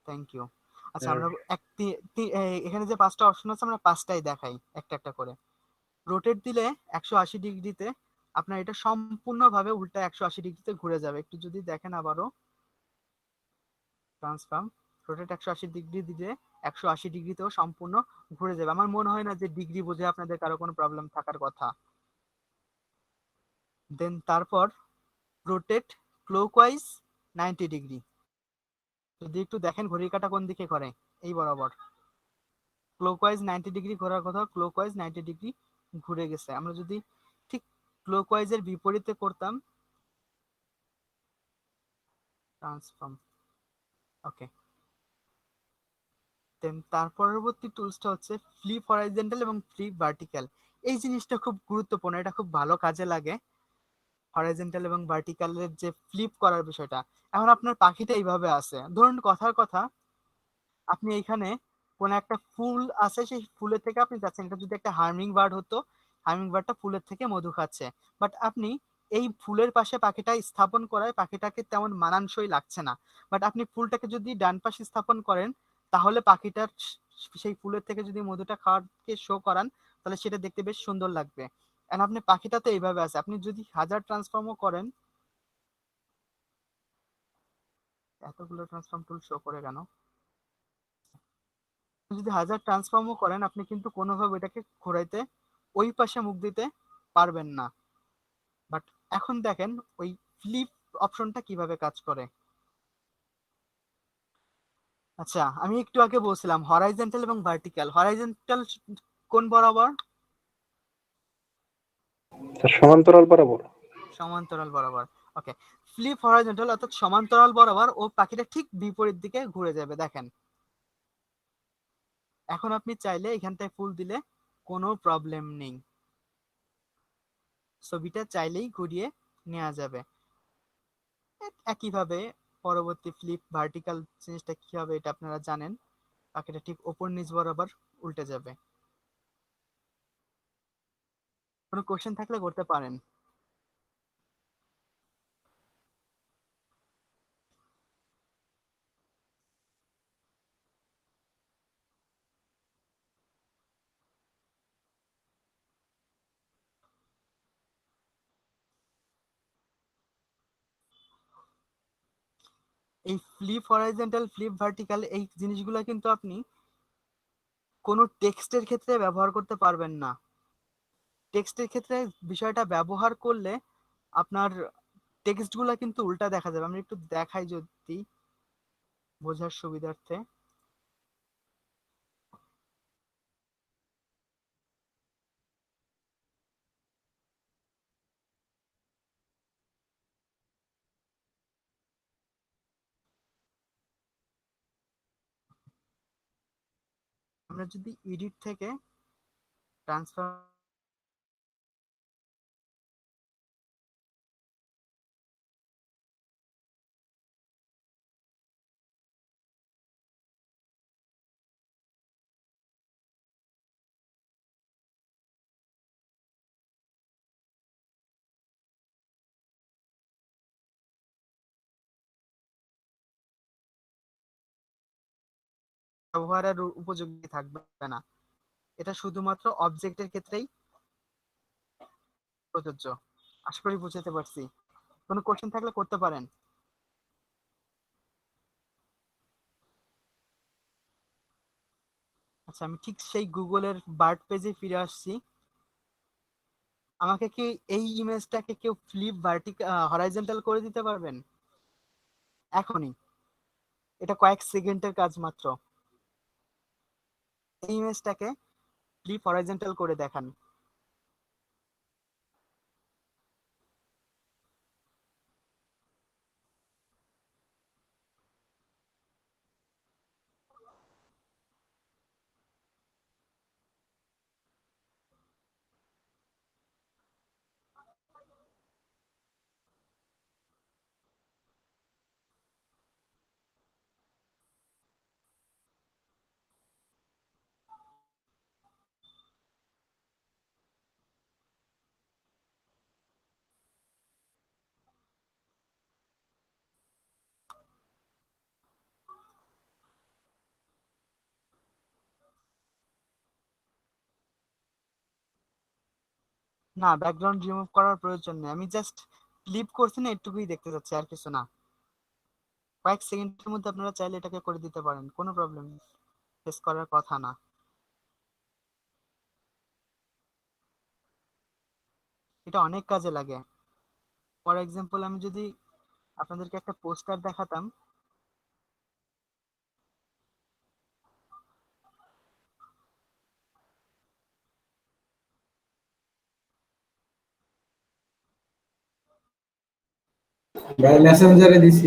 Speaker 1: Thank you. আচ্ছা,
Speaker 5: স্যার
Speaker 1: আমরা এখানে যে পাঁচটা অপশন আছে আমরা পাঁচটাই দেখাই একটা একটা করে। রোটেট দিলে 180 ডিগ্রিতে আপনার এটা সম্পূর্ণভাবে উল্টা 180 ডিগ্রিতে ঘুরে যাবে। একটু যদি দেখেন আবারও, ট্রান্সফর্ম, রোটেট 180 ডিগ্রি দিলে 180 ডিগ্রিতেও সম্পূর্ণ ঘুরে যাবে। আমার মনে হয় না যে ডিগ্রি বুঝে আপনাদের কারো কোনো প্রবলেম থাকার কথা। দেন তারপর রোটেট ক্লকওয়াইজ 90 ডিগ্রি। যদি একটু দেখেন ঘড়ির কাঁটা কোন দিকে করে, এই বরাবর। ক্লকওয়াইজ 90 ডিগ্রি ঘোরার কথা, ক্লকওয়াইজ 90 ডিগ্রি ঘুরে গেছে। আমরা যদি ঠিক ক্লকওয়াইজের বিপরীতে করতাম, ট্রান্সফর্ম, ওকে। দেন তার পরবর্তী টুলসটা হচ্ছে ফ্লিপ হরাইজন্টাল এবং ফ্লিপ ভার্টিক্যাল। এই জিনিসটা খুব গুরুত্বপূর্ণ, এটা খুব ভালো কাজে লাগে। হরাইজন্টাল এবং ভার্টিক্যালের যে ফ্লিপ করার বিষয়টা, এখন আপনার পাখিটা এইভাবে আছে, ধরুন কথার কথা, আপনি এখানে কোন একটা ফুল আছে, সেই ফুলের থেকে আপনি যাচ্ছেন, এটা যদি একটা হার্মিং বার্ড হতো, হার্মিং বার্ডটা ফুলের থেকে মধু খাচ্ছে, বাট আপনি এই ফুলের পাশে পাখিটা স্থাপন করায় পাখিটাকে তেমন মানানসই লাগছে না। বাট আপনি ফুলটাকে যদি ডান পাশে স্থাপন করেন, তাহলে পাখিটার সেই ফুলের থেকে যদি মধুটা খাওয়াকে শো করান, তাহলে সেটা দেখতে বেশ সুন্দর লাগবে। এন্ড আপনি পাখিটা তো এইভাবে আছে, আপনি যদি 1000 ট্রান্সফর্মও করেন, এতগুলো ট্রান্সফর্ম টুল শো করে কেন? যদি 1000 ট্রান্সফর্মও করেন, আপনি কিন্তু কোনোভাবে এটাকে ঘোরাইতে ওই পাশে মুখ দিতে পারবেন না। বাট এখন দেখেন ওই ফ্লিপ অপশনটা কিভাবে কাজ করে। আচ্ছা, আমি একটু আগে বলছিলাম হরাইজন্টাল এবং ভার্টিক্যাল। হরাইজন্টাল কোন বরাবর?
Speaker 5: স্যার সমান্তরাল বরাবর।
Speaker 1: সমান্তরাল বরাবর। ওকে, ফ্লিপ হরাইজন্টাল অর্থাৎ সমান্তরাল বরাবর, ও পাখিটা ঠিক বিপরীত দিকে ঘুরে যাবে। দেখেন, এখন আপনি চাইলে এখানটায় ফুল দিলে কোনো প্রবলেম নেই, ছবিটা চাইলেই ঘুরিয়ে নেওয়া যাবে। একইভাবে পরবর্তী ফ্লিপ ভার্টিক্যাল জিনিসটা কি হবে এটা আপনারা জানেন, পাখিটা ঠিক ওপর নিচ বরাবর উল্টে যাবে। কোনো কোশ্চেন থাকলে করতে পারেন। এই ফ্লিপ হরাইজন্টাল, ফ্লিপ ভার্টিক্যাল, এই জিনিসগুলো কিন্তু আপনি কোনো টেক্সটের ক্ষেত্রে ব্যবহার করতে পারবেন না। টেক্সটের ক্ষেত্রে বিষয়টা ব্যবহার করলে আপনার টেক্সটগুলো কিন্তু উল্টা দেখা যাবে। আমি একটু দেখাই যদি বোঝার সুবিধার্থে। আমরা যদি এডিট থেকে ট্রান্সফার, ব্যবহারের উপযোগী থাকবে না। এটা শুধুমাত্র অবজেক্টের ক্ষেত্রেই প্রযোজ্য। আশা করি বুঝাতে পারছি। কোনো কোশ্চেন থাকলে করতে পারেন। আচ্ছা, আমি ঠিক সেই গুগলের বার্ড পেজে ফিরে আসছি। আমাকে কি এই ইমেজটাকে কেউ ফ্লিপ হরাইজন্টাল করে দিতে পারবেন এখনই? এটা কয়েক সেকেন্ডের কাজ মাত্র। এই ইমেজটাকে ফ্লিপ হরাইজন্টাল করে দেখান। না, ব্যাকগ্রাউন্ড রিমুভ করার প্রয়োজন নেই। আমি জাস্ট ফ্লিপ করছি না, এটুকুই দেখতে চাচ্ছি, আর কিছু না। কয়েক সেকেন্ডের মধ্যে আপনারা চাইলে এটাকে করে দিতে পারেন, কোনো প্রবলেম ফেস করার কথা না। এটা অনেক কাজে লাগে। ফর এক্সাম্পল, আমি যদি আপনাদেরকে একটা পোস্টার দেখাতাম।
Speaker 4: ভাই মেসেঞ্জারে দিছি।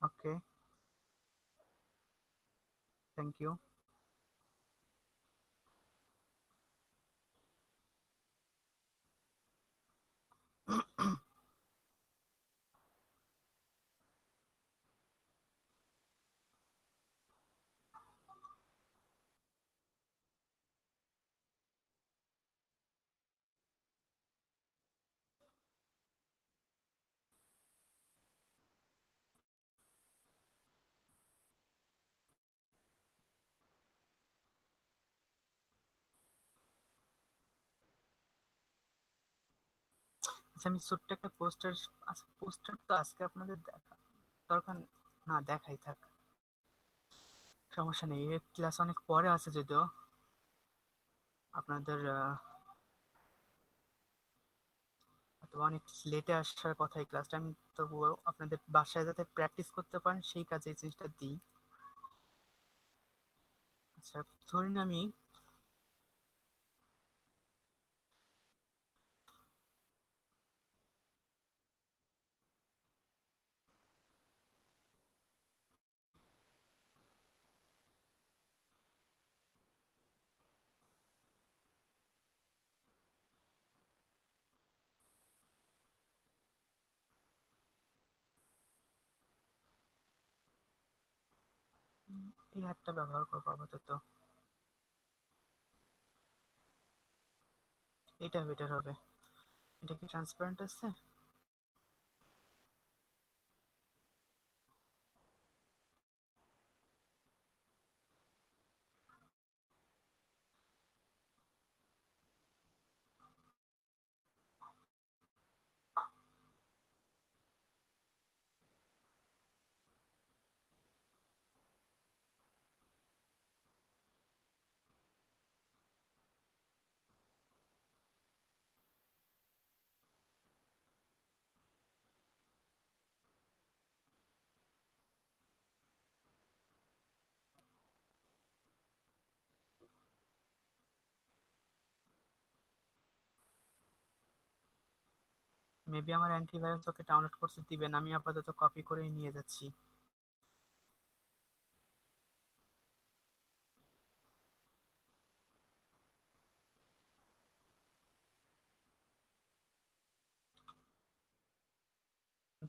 Speaker 1: ওকে, থ্যাংক ইউ। আচ্ছা, আমি ছোট্ট একটা পোস্টার, আচ্ছা পোস্টার তো আজকে আপনাদের দেখা দরকার না, দেখাই থাক, সমস্যা নেই। এর ক্লাস অনেক পরে আছে যদিও। আপনাদের অথবা অনেক লেটে আসার কথা এই ক্লাসটা, আমি তবুও আপনাদের বাসায় যাতে প্র্যাকটিস করতে পারেন সেই কাজে এই জিনিসটা দিই। আচ্ছা, ধরুন আমি এই হাতটা ব্যবহার করবো আপাতত। এটা বেটার হবে। এটা কি ট্রান্সপারেন্ট আছে? মেবি আমার অ্যান্টিভাইরাস ওকে ডাউনলোড করতে দিবেন, আমি আপাতত কপি করে নিয়ে যাচ্ছি।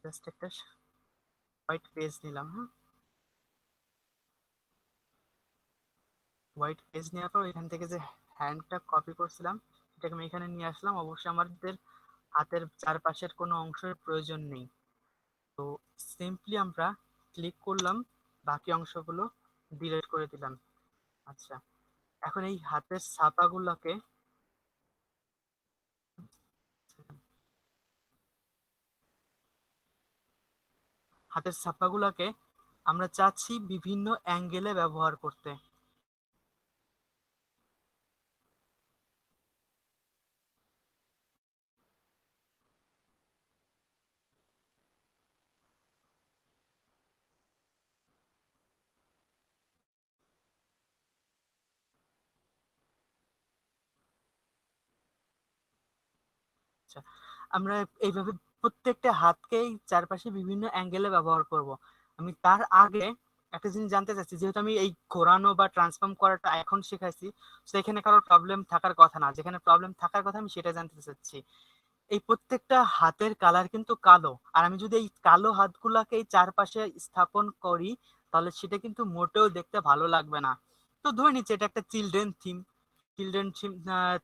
Speaker 1: জাস্ট একটা হোয়াইট পেজ নিলাম। হ্যাঁ, হোয়াইট পেজ নেওয়ার পর এখান থেকে যে হ্যান্ডটা কপি করছিলাম সেটাকে আমি এখানে নিয়ে আসলাম। অবশ্যই আমাদের হাতের চারপাশের কোনো অংশের প্রয়োজন নেই। তো সিম্পলি আমরা ক্লিক করলাম, বাকি অংশগুলো ডিলিট করে দিলাম। আচ্ছা, এখন এই হাতের ছাপাগুলোকে আমরা চাচ্ছি বিভিন্ন অ্যাঙ্গেলে ব্যবহার করতে। আচ্ছা, আমরা এইভাবে প্রত্যেকটা হাতকেই চারপাশে বিভিন্ন অ্যাঙ্গেলে ব্যবহার করব। আমি তার আগে একটা জিনিস জানতে চাচ্ছি, যেহেতু আমি এই ঘোরানো বা ট্রান্সফর্ম করাটা এখন শেখাইছি, তো এখানে কারোর প্রবলেম থাকার কথা না, যেখানে প্রবলেম থাকার কথা আমি সেটা জানতে চাচ্ছি। এই প্রত্যেকটা হাতের কালার কিন্তু কালো, আর আমি যদি এই কালো হাতগুলাকে এই চারপাশে স্থাপন করি তাহলে সেটা কিন্তু মোটেও দেখতে ভালো লাগবে না। তো ধরে নিচ্ছি এটা একটা চিলড্রেন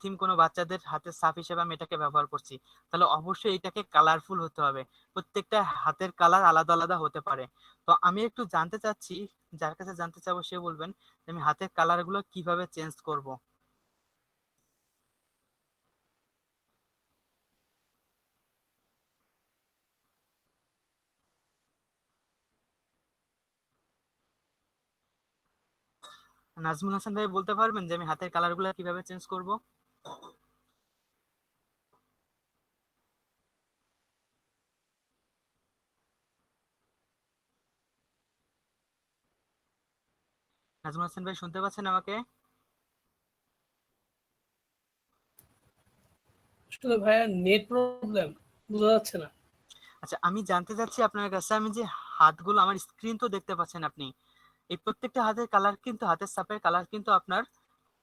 Speaker 1: থিম কোনো বাচ্চাদের হাতের ছাপ হিসেবে আমি এটাকে ব্যবহার করছি, তাহলে অবশ্যই এটাকে কালারফুল হতে হবে। প্রত্যেকটা হাতের কালার আলাদা আলাদা হতে পারে। তো আমি একটু জানতে চাচ্ছি, যার কাছে জানতে চাবো সে বলবেন যে আমি হাতের কালার গুলো কিভাবে চেঞ্জ করব। নাজমুল হাসান ভাই বলতে পারবেন যে আমি হাতের কালার গুলো কিভাবে চেঞ্জ করব? নাজমুল হাসান ভাই শুনতে পাচ্ছেন আমাকে?
Speaker 6: আসলে ভাইয়া নেট প্রবলেম, বোঝা যাচ্ছে না।
Speaker 1: আচ্ছা, আমি জানতে চাচ্ছি আপনার কাছে, আমি যে হাতগুলো, আমার স্ক্রিন তো দেখতে পাচ্ছেন আপনি, এই প্রত্যেকটা হাতের কালার কিন্তু, হাতের ছাপের কালার কিন্তু আপনার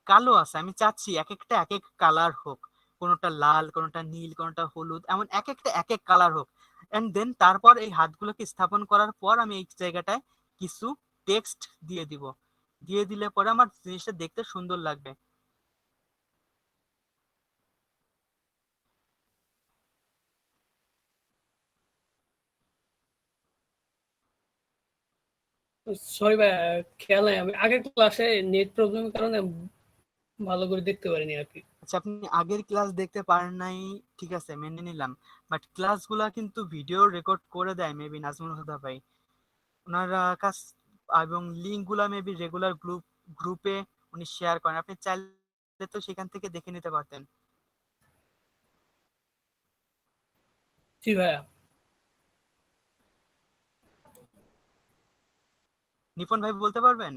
Speaker 1: কালো আছে। আমি চাচ্ছি এক একটা এক এক কালার হোক, কোনোটা লাল, কোনোটা নীল, কোনোটা হলুদ, এমন এক একটা এক এক কালার হোক। এন্ড দেন তারপর এই হাতগুলোকে স্থাপন করার পর আমি এই জায়গাটায় কিছু টেক্সট দিয়ে দিব। দিয়ে দিলে পরে আমার জিনিসটা দেখতে সুন্দর লাগবে।
Speaker 6: সরি ভাইয়া, খেয়াল নাই, আমি আগের ক্লাসে নেট প্রবলেমের কারণে ভালো করে দেখতে পারিনি আর কি।
Speaker 1: আচ্ছা, আপনি আগের ক্লাস দেখতে পারেন নাই, ঠিক আছে মেনে নিলাম, বাট ক্লাসগুলা কিন্তু ভিডিও রেকর্ড করে দেয় মেবি নাজমুল হুদা ভাই, ওনারা কাছ, এবং লিঙ্ক গুলা মেবি রেগুলার গ্রুপে উনি শেয়ার করেন, আপনি চাইলে তো সেখান থেকে দেখে নিতে পারতেন।
Speaker 6: জি ভাইয়া।
Speaker 1: নিপুণ ভাই বলতে পারবেন?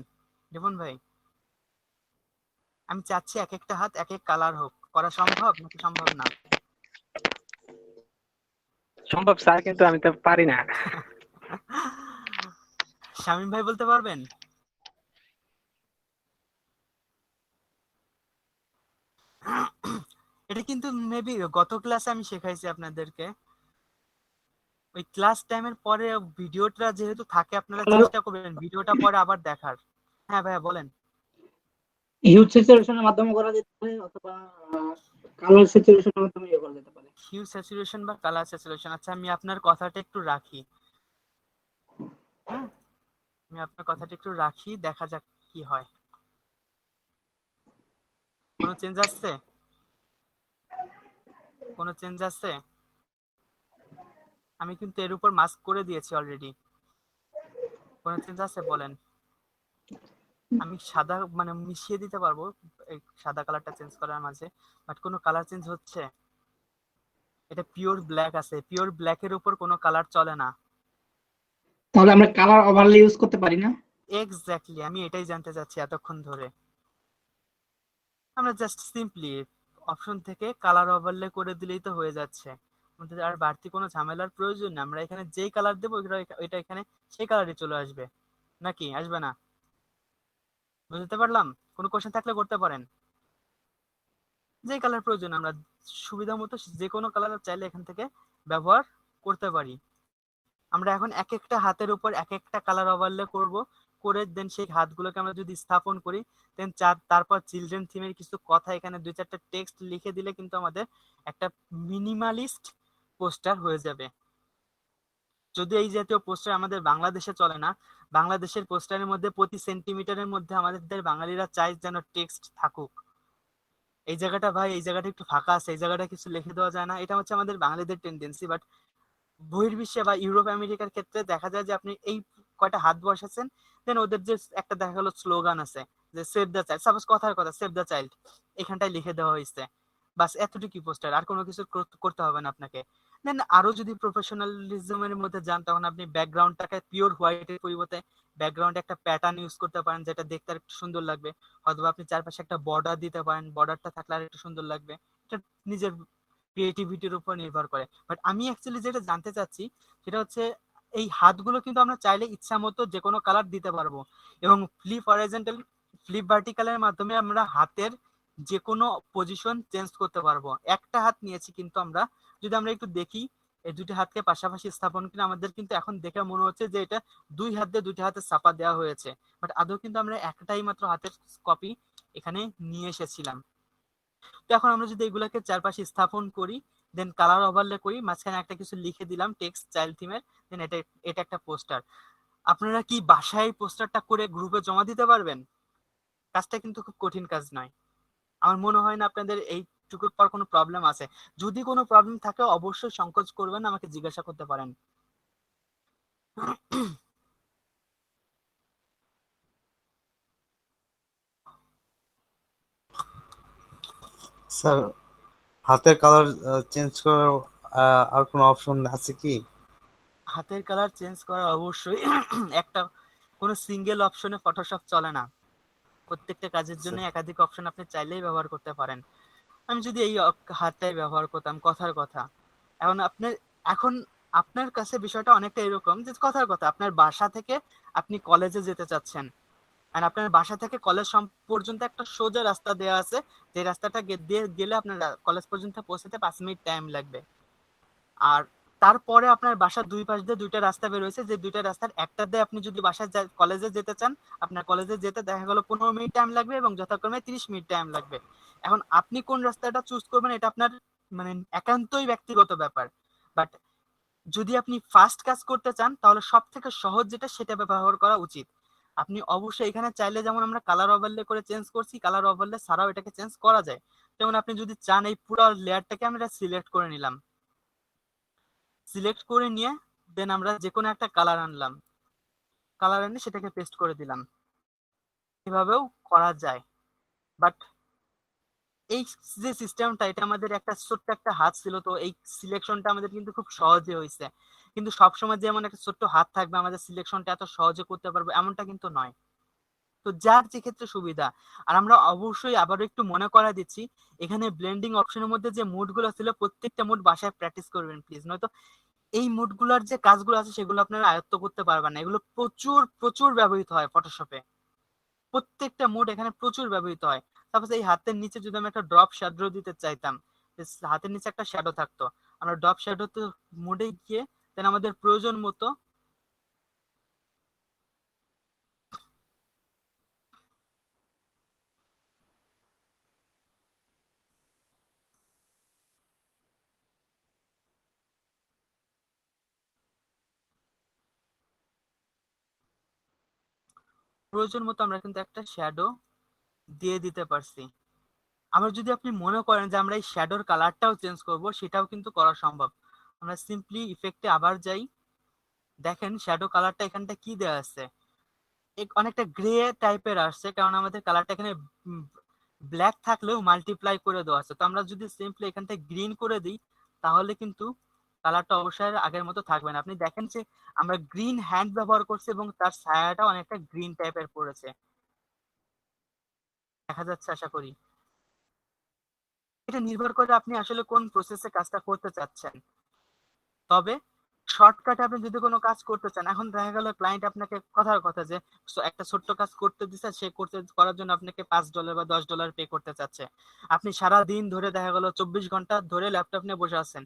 Speaker 1: নিপুণ ভাই, আমি চাচ্ছি এক একটা হাত এক এক কালার হোক, করা সম্ভব নাকি সম্ভব না?
Speaker 3: সম্ভব স্যার, কিন্তু আমি তো পারি না।
Speaker 1: শামীম ভাই বলতে পারবেন? এটা কিন্তু মেবি গত ক্লাসে আমি শেখাইছি আপনাদেরকে। ওই ক্লাস টাইমের পরে ভিডিওটা যেহেতু থাকে, আপনারা চেষ্টা করবেন ভিডিওটা পরে আবার দেখার। হ্যাঁ ভাইয়া বলেন।
Speaker 3: হিউজ স্যাচুরেশনের মাধ্যমে করা যেতে পারে, অথবা কালার স্যাচুরেশনের মাধ্যমে ইয়ে করা যেতে পারে।
Speaker 1: হিউ স্যাচুরেশন বা কালার স্যাচুরেশন, আচ্ছা আমি আপনার কথাটা একটু রাখি। হ্যাঁ, আমি আপনার কথাটা একটু রাখি, দেখা যাক কি হয়। কোনো চেঞ্জ আসছে? কোনো চেঞ্জ আসছে? আমি কিন্তু এর উপর মাস্ক করে দিয়েছি অলরেডি। কোনো চেঞ্জ আছে বলেন? আমি সাদা মানে মিশিয়ে দিতে পারবো এই সাদা কালারটা চেঞ্জ করার মাঝে, বাট কোনো কালার চেঞ্জ হচ্ছে? এটা পিওর ব্ল্যাক আছে, পিওর ব্ল্যাকের উপর কোনো কালার চলে না।
Speaker 3: তাহলে আমরা কালার ওভারলে ইউজ করতে পারি না?
Speaker 1: এক্স্যাক্টলি, আমি এটাই জানতে চাচ্ছি এতক্ষণ ধরে। আমরা জাস্ট সিম্পলি অপশন থেকে কালার ওভারলে করে দিলেই তো হয়ে যাচ্ছে। আমাদের আর বাড়তি কোনো ঝামেলার প্রয়োজন নেই। আমরা এখানে যেই কালার দেবো এটা এখানে সেই কালারই চলে আসবে, নাকি আসবে না? বুঝতে পারলাম? কোনো কোশ্চেন থাকলে করতে পারেন। যেই কালার প্রয়োজন আমরা সুবিধা মতো যে কোনো কালার চাইলে এখান থেকে ব্যবহার করতে পারি। আমরা এখন এক একটা হাতের উপর এক একটা কালার ওভারলে করব, করে দেন সেই হাতগুলোকে আমরা যদি স্থাপন করি, দেন তারপর চিলড্রেন থিমের কিছু কথা এখানে দুই চারটা টেক্সট লিখে দিলে কিন্তু আমাদের একটা মিনিমালিস্ট পোস্টার হয়ে যাবে। যদি এই জাতীয় পোস্টার আমাদের বাংলাদেশে চলে না, বাংলাদেশের পোস্টারের মধ্যে প্রতি সেন্টিমিটারের মধ্যে আমাদের বাঙালিরা চাই যেন টেক্সট থাকুক। এই জায়গাটা ভাই, এই জায়গাটা একটু ফাঁকা আছে, এই জায়গাটা কিছু লিখে দেওয়া যায় না, এটা হচ্ছে আমাদের বাঙালিদের টেন্ডেন্সি। বাট বহির্বিশ্বে বা ইউরোপ আমেরিকার ক্ষেত্রে দেখা যায় যে আপনি এই কয়টা হাত বসাচ্ছেন, দেন ওদের যে একটা দেখা গেলো স্লোগান আছে যে সেভ দ্য চাইল্ড, সাপোজ কথার কথা সেভ দ্য চাইল্ড, এখানটায় লিখে দেওয়া হয়েছে, বাস এতটুকুই পোস্টার, আর কোনো কিছু করতে হবে না আপনাকে। দেন আরো যদি প্রফেশনালিজমের মধ্যে যান, তখন আপনি ব্যাকগ্রাউন্ডটাকে পিওর হোয়াইটের পরিবর্তে ব্যাকগ্রাউন্ডে একটা প্যাটার্ন ইউজ করতে পারেন, যেটা দেখতে আর একটু সুন্দর লাগবে। অথবা আপনি চারপাশে একটা বর্ডার দিতে পারেন, বর্ডারটা থাকলে আর একটু সুন্দর লাগবে। এটা নিজের ক্রিয়েটিভিটির উপর নির্ভর করে। বাট আমি অ্যাকচুয়ালি যেটা জানতে চাচ্ছি সেটা হচ্ছে এই হাতগুলো কিন্তু আমরা চাইলে ইচ্ছা মতো যে কোনো কালার দিতে পারবো, এবং ফ্লিপ হরাইজন্টাল ফ্লিপ ভার্টিক্যালের মাধ্যমে আমরা হাতের যে কোনো পজিশন চেঞ্জ করতে পারবো। একটা হাত নিয়েছি কিন্তু আমরা, যদি আমরা একটু দেখি এই দুটি হাতকে পাশাপাশি স্থাপন করে, আমাদের কিন্তু এখন দেখে মনে হচ্ছে যে এটা দুই হাত দিয়ে দুটি হাতে চাপা দেওয়া হয়েছে, বাট আদৌ কিন্তু আমরা একটাই মাত্র হাতের কপি এখানে নিয়ে এসেছিলাম। তো এখন আমরা যদি এগুলাকে চারপাশে স্থাপন করি, দেন কালার ওভারলে করি, মাঝখানে একটা কিছু লিখে দিলাম টেক্সট চাইল্ড থিমের, দেন এটা এটা একটা পোস্টার। আপনারা কি বাসায় পোস্টারটা করে গ্রুপে জমা দিতে পারবেন? কাজটা কিন্তু খুব কঠিন কাজ নয়। আমার মনে হয় না আপনাদের এইটুকুর পর কোনো প্রবলেম আছে। যদি কোনো প্রবলেম থাকে অবশ্যই সংকোচ করবেন না, আমাকে জিজ্ঞাসা করতে পারেন।
Speaker 2: স্যার, হাতের কালার চেঞ্জ করার আর কোনো অপশন আছে কি?
Speaker 1: হাতের কালার চেঞ্জ করা অবশ্যই একটা কোনো সিঙ্গেল অপশনে ফটোশপ চলে না। প্রত্যেকটা কাজের জন্য একাধিক অপশন আপনি চাইলেই ব্যবহার করতে পারেন। আমি যদি এই হাতটাই ব্যবহার করতাম, কথার কথা, এখন আপনার এখন আপনার কাছে বিষয়টা অনেকটা এরকম যে কথার কথা আপনার বাসা থেকে আপনি কলেজে যেতে চাচ্ছেন, আর আপনার বাসা থেকে কলেজ পর্যন্ত একটা সোজা রাস্তা দেওয়া আছে, যে রাস্তাটা দিয়ে গেলে আপনার কলেজ পর্যন্ত পৌঁছাতে 5 মিনিট টাইম লাগবে। আর তারপরে আপনার বাসার দুই পাশ দিয়ে দুইটা রাস্তা বের হয়েছে, যে দুইটা রাস্তার একটা দিয়ে আপনি যদি বাসায় কলেজে যেতে চান, আপনার কলেজে যেতে দেখা গেল 15 মিনিট টাইম লাগবে, এবং যথাক্রমে 30 মিনিট টাইম লাগবে। এখন আপনি কোন রাস্তাটা চুজ করবেন এটা আপনার মানে একান্তই ব্যক্তিগত ব্যাপার। বাট যদি আপনি ফাস্ট কাজ করতে চান, তাহলে সব থেকে সহজ যেটা সেটা ব্যবহার করা উচিত। আপনি অবশ্যই এখানে চাইলে, যেমন আমরা কালার ওভারলে করে চেঞ্জ করছি, কালার ওভারলে ছাড়াও এটাকে চেঞ্জ করা যায়। যেমন আপনি যদি চান এই পুরো লেয়ারটাকে আমরা সিলেক্ট করে নিলাম, সিলেক্ট করে নিয়ে দেন আমরা যে কোনো একটা কালার আনলাম, কালার এনে সেটাকে পেস্ট করে দিলাম, এভাবেও করা যায়। বাট এই যে সিস্টেমটা, এটা আমাদের একটা ছোট্ট একটা হাত ছিল, তো এই সিলেকশনটা আমাদের কিন্তু খুব সহজে হয়েছে। কিন্তু সবসময় যেমন একটা ছোট্ট হাত থাকবে আমাদের সিলেকশনটা এত সহজে করতে পারবো এমনটা কিন্তু নয়। তো যার যে ক্ষেত্রে সুবিধা। আর আমরা অবশ্যই আবারও একটু মনে করা দিচ্ছি, এখানে ব্লেন্ডিং অপশনের মধ্যে যে মুড গুলো ছিল প্রত্যেকটা মুড বাসায় প্র্যাকটিস করবেন প্লিজ, নয়তো এই মুড গুলার যে কাজগুলো আছে সেগুলো আপনারা আয়ত্ত করতে পারবেন না। এগুলো প্রচুর প্রচুর ব্যবহৃত হয় ফটোশপে, প্রত্যেকটা মুড এখানে প্রচুর ব্যবহৃত হয়। সাপোজ এই হাতের নিচে যদি আমি একটা ড্রপ শ্যাডো দিতে চাইতাম, হাতের নিচে একটা শ্যাডো থাকতো, আমরা ড্রপ শ্যাডো তো মুডে গিয়ে দেন আমাদের প্রয়োজন মতো আমরা কিন্তু একটা শ্যাডো দিয়ে দিতে পারছি। আবার যদি আপনি মনে করেন যে আমরা এই শ্যাডোর কালারটাও চেঞ্জ করব, সেটাও কিন্তু করা সম্ভব। আমরা সিম্পলি ইফেক্টে আবার যাই, দেখেন শ্যাডো কালারটা এখানটা কি দেওয়া আছে, অনেকটা গ্রে টাইপের আসছে, কারণ আমাদের কালারটা এখানে ব্ল্যাক থাকলেও মাল্টিপ্লাই করে দেওয়া আছে। তো আমরা যদি সিম্পলি এখান থেকে গ্রিন করে দিই তাহলে কিন্তু কালারটা অবশ্যই আর আগের মতো থাকবে না। আপনি দেখেন যে আমরা গ্রিন হ্যান্ড ব্যবহার করছি এবং তার ছায়াটা অনেকটা গ্রিন টাইপের পড়েছে, দেখা যাচ্ছে আশা করি। এটা নির্ভর করে আপনি আসলে কোন প্রসেসে কাজটা করতে চাচ্ছেন। তবে শর্টকাটে আপনি যদি কোনো কাজ করতে চান, এখন দেখা গেল ক্লায়েন্ট আপনাকে কথার কথা যে একটা ছোট্ট কাজ করতে দিচ্ছে, সে করার জন্য আপনাকে $5 বা $10 পে করতে চাচ্ছে। আপনি সারা দিন ধরে দেখা গেল 24 ঘন্টা ধরে ল্যাপটপ নিয়ে বসে আছেন,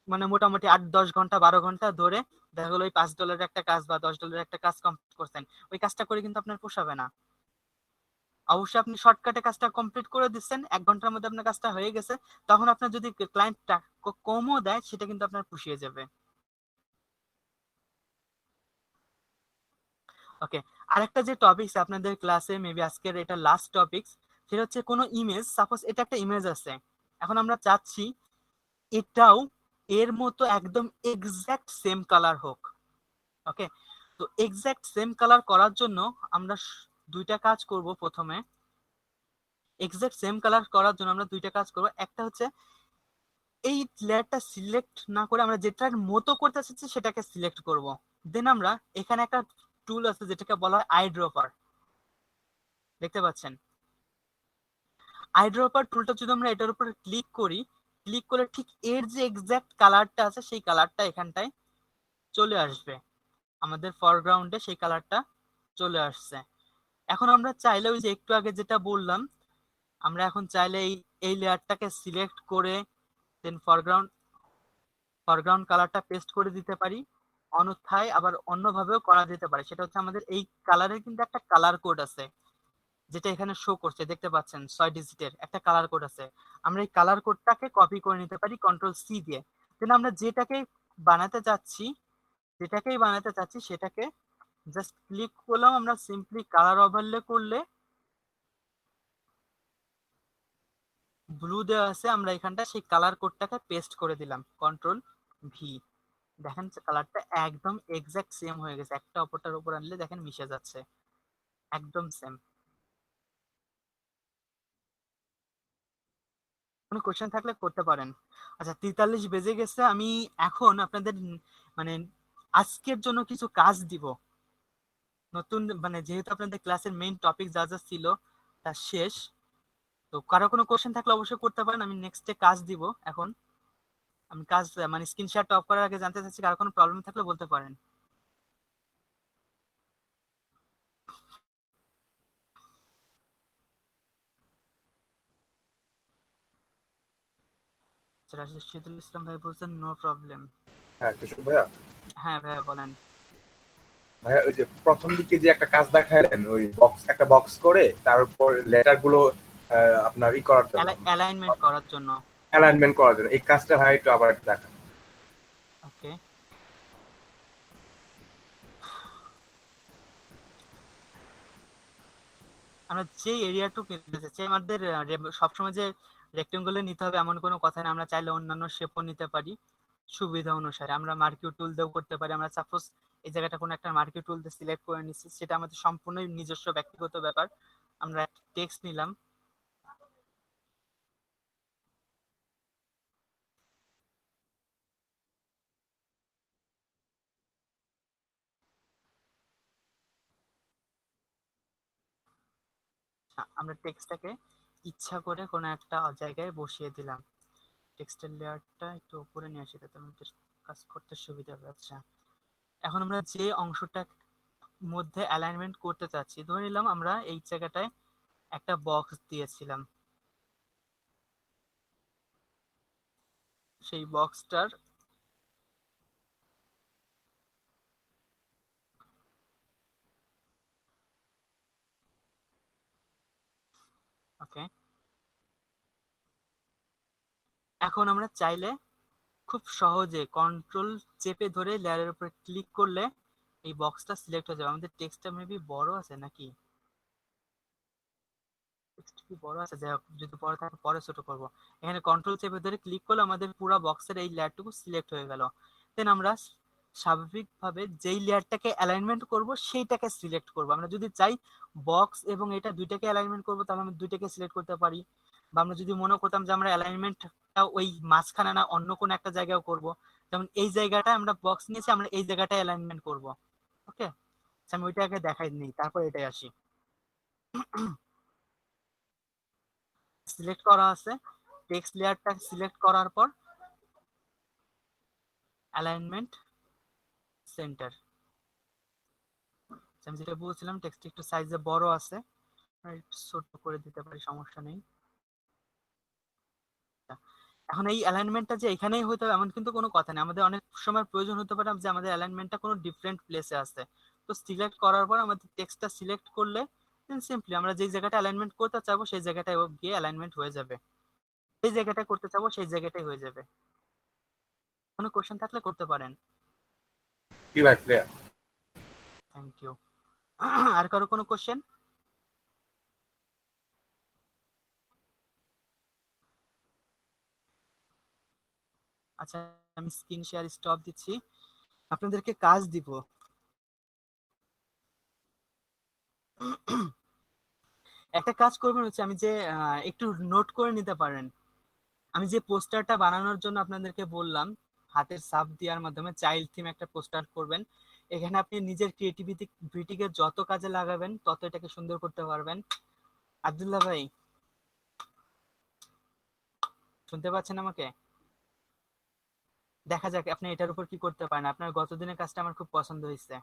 Speaker 1: মানে মোটামুটি 8-10 ঘন্টা 12 ঘন্টা ধরে দেখা গেলো ওই $5 একটা কাজ বা $10 একটা কাজ কমপ্লিট করছেন, ওই কাজটা করে কিন্তু আপনার পোষাবে না। অবশ্যই আপনি শর্টকাটে কাজটা কমপ্লিট করে দিচ্ছেন, 1 ঘন্টার মধ্যে আপনার কাজটা হয়ে গেছে, তখন আপনার যদি ক্লায়েন্ট কমও দেয় সেটা কিন্তু আপনার পুষিয়ে যাবে। ওকে, আরেকটা যে টপিকস আপনাদের ক্লাসে মেবি আজকের এটা লাস্ট টপিকস, সেটা হচ্ছে কোনো ইমেজ, সাপোজ এটা একটা ইমেজ আছে, এখন আমরা চাচ্ছি এটাও এর মতো একদম এক্সাক্ট সেম কালার হোক। ওকে, তো এক্সাক্ট সেম কালার করার জন্য আমরা দুইটা কাজ করব। প্রথমে এক্সাক্ট সেম কালার করার জন্য আমরা দুইটা কাজ করব। একটা হচ্ছে এই লেয়ারটা সিলেক্ট না করে আমরা যেটার মতো করতে চাচ্ছি সেটাকে সিলেক্ট করব। দেন আমরা এখানে একটা টুল আছে যেটাকে বলা হয় আই ড্রপার, দেখতে পাচ্ছেন? আই ড্রপার টুলটা যদি আমরা এটার উপর ক্লিক করি, ক্লিক করলে ঠিক এর যে এক্সাক্ট কালারটা আছে সেই কালারটা এখানটায় চলে আসবে, আমাদের ফরগ্রাউন্ডে সেই কালারটা চলে আসছে। এখন আমরা চাইলে ওই যে একটু আগে যেটা বললাম, আমরা এখন চাইলে এই লেয়ারটাকে সিলেক্ট করে দেন ফরগ্রাউন্ড কালারটা পেস্ট করে দিতে পারি। অন্যথায় আবার অন্যভাবেও করা যেতে পারে, সেটা হচ্ছে আমাদের এই কালারের কিন্তু একটা কালার কোড আছে যেটা এখানে শো করছে, দেখতে পাচ্ছেন 6 ডিজিটের একটা কালার কোড আছে। আমরা এই কালার কোডটাকে কপি করে নিতে পারি কন্ট্রোল সি দিয়ে। দেন আমরা বানাতে চাচ্ছি যেটাকেই বানাতে চাচ্ছি সেটাকে জাস্ট ক্লিক করলাম, আমরা সিম্পলি কালার ওভারলে করলে ব্লু দেওয়া আছে, আমরা এখানটা সেই কালার কোডটাকে পেস্ট করে দিলাম কন্ট্রোল ভি। দেখেন কালারটা একদম এক্সাক্ট সেম হয়ে গেছে, একটা অপরটার উপর আনলে দেখেন মিশে যাচ্ছে, একদম সেম। কোনো কোশ্চেন থাকলে করতে পারেন। আচ্ছা, 43 বেজে গেছে, আমি এখন আপনাদের মানে আজকের জন্য কিছু কাজ দিব নতুন, মানে যেহেতু আপনাদের ক্লাসের মেইন টপিক যা যা ছিল তা শেষ। তো কারো কোনো কোশ্চেন থাকলে অবশ্যই করতে পারেন, আমি নেক্সটে কাজ দিব এখন। আমি কাজ মানে স্ক্রিনশট অফ করার আগে জানতে চাচ্ছি কারো কোনো প্রবলেম থাকলে বলতে পারেন। শহীদুল ইসলাম ভাই বলছেন নো প্রবলেম।
Speaker 7: হ্যাঁ কৃষক ভাইয়া,
Speaker 1: হ্যাঁ ভাইয়া বলেন।
Speaker 7: ভাইয়া ওই যে প্রথম দিকে যে একটা কাজ দেখালেন, ওই একটা বক্স করে তার উপর লেটার গুলো আপনার করার জন্য,
Speaker 1: অ্যালাইনমেন্ট করার জন্য।
Speaker 7: অ্যালাইনমেন্ট করার জন্য, এই কাজটা ভাই একটু আবার একটু দেখান।
Speaker 1: ওকে, আমরা যে এরিয়াটুকু নিতে চাচ্ছি, আমাদের সবসময় যে রেক্টেঙ্গলে নিতে হবে এমন কোনো কথা না, আমরা চাইলে অন্যান্য শেপও নিতে পারি সুবিধা অনুসারে। আমরা মার্কিউ টুল দিয়েও করতে পারি। আমরা সাপোজ এই জায়গাটা কোনো একটা মার্কিউ টুল দিয়ে সিলেক্ট করে নিচ্ছি, সেটা আমাদের সম্পূর্ণ নিজস্ব ব্যক্তিগত ব্যাপার। আমরা টেক্সট নিলাম, আমরা টেক্সটটাকে ইচ্ছা করে কোনো একটা জায়গায় বসিয়ে দিলাম। টেক্সটের লেয়ারটা একটু উপরে নিয়ে আসি, তাতে আমাদের কাজ করতে সুবিধা হবে। আচ্ছা, এখন আমরা যে অংশটা মধ্যে অ্যালাইনমেন্ট করতে চাচ্ছি, ধরে নিলাম আমরা এই জায়গাটায় একটা বক্স দিয়েছিলাম, সেই বক্সটার ওকে, এখন আমরা চাইলে খুব সহজে কন্ট্রোল চেপে ধরে লেয়ারের উপরে ক্লিক করলে এই বক্সটা সিলেক্ট হয়ে যাবে। আমাদের টেক্সটটা মেবি বড় আছে নাকি, টেক্সট কি বড় আছে? যাই হোক, যদি বড় থাকে পরে ছোট করব। এখানে কন্ট্রোল চেপে ধরে ক্লিক করলে আমাদের পুরো বক্সের এই লেয়ারটুকু সিলেক্ট হয়ে গেল। দেন আমরা স্বাভাবিকভাবে যেই লেয়ারটাকে অ্যালাইনমেন্ট করব সেইটাকে সিলেক্ট করব। আমরা যদি চাই বক্স এবং এটা দুইটাকে অ্যালাইনমেন্ট করব, তাহলে আমরা দুইটাকে সিলেক্ট করতে পারি। বা আমরা যদি মনে করতাম যে আমরা অ্যালাইনমেন্টটা ওই মাঝখানে না অন্য কোনো একটা জায়গায় করব, যেমন এই জায়গাটা আমরা বক্স নিয়েছি, আমরা এই জায়গাটায় অ্যালাইনমেন্ট করব। ওকে, আমি ওইটাকে দেখাই নিই, তারপর এটাই আসি। সিলেক্ট করা আছে, টেক্সট লেয়ারটা সিলেক্ট করার পর অ্যালাইনমেন্ট সেন্টার, আমি যেটা বলছিলাম টেক্সট একটু সাইজে বড় আছে, একটু ছোট করে দিতে পারি, সমস্যা নেই। এখন এই অ্যালাইনমেন্টটা যে এখানেই হতে হবে এমন কিন্তু কোনো কথা নেই, আমাদের অনেক সময় প্রয়োজন হতে পারে যে আমাদের অ্যালাইনমেন্টটা কোনো ডিফারেন্ট প্লেসে আছে। তো সিলেক্ট করার পর আমাদের টেক্সটটা সিলেক্ট করলে সিম্পলি আমরা যেই জায়গাটা অ্যালাইনমেন্ট করতে চাবো সেই জায়গাটায় গিয়ে অ্যালাইনমেন্ট হয়ে যাবে, এই জায়গাটা করতে চাবো সেই জায়গাটাই হয়ে যাবে। কোনো কোশ্চেন থাকলে করতে পারেন।
Speaker 7: কি ভাই ক্লিয়ার?
Speaker 1: Thank you. আর কারো কোনো কোশ্চেন? আচ্ছা, আমি স্ক্রিন শেয়ার স্টপ দিচ্ছি, আপনাদেরকে কাজ দিব। একটা কাজ করবেন হচ্ছে, আমি যে একটু নোট করে নিতে পারেন, আমি যে পোস্টারটা বানানোর জন্য আপনাদেরকে বললাম হাতের সাব দেওয়ার মাধ্যমে চাইল্ড থিম একটা পোস্টার করবেন, এখানে আপনি নিজের ক্রিয়েটিভিটিকে যত কাজে লাগাবেন তত এটাকে সুন্দর করতে পারবেন। আব্দুল্লাহ ভাই শুনতে পাচ্ছেন আমাকে? দেখা যাক আপনি এটার উপর কি করতে পারেন। আপনার গতদিনের কাজটা আমার খুব পছন্দ হয়েছে।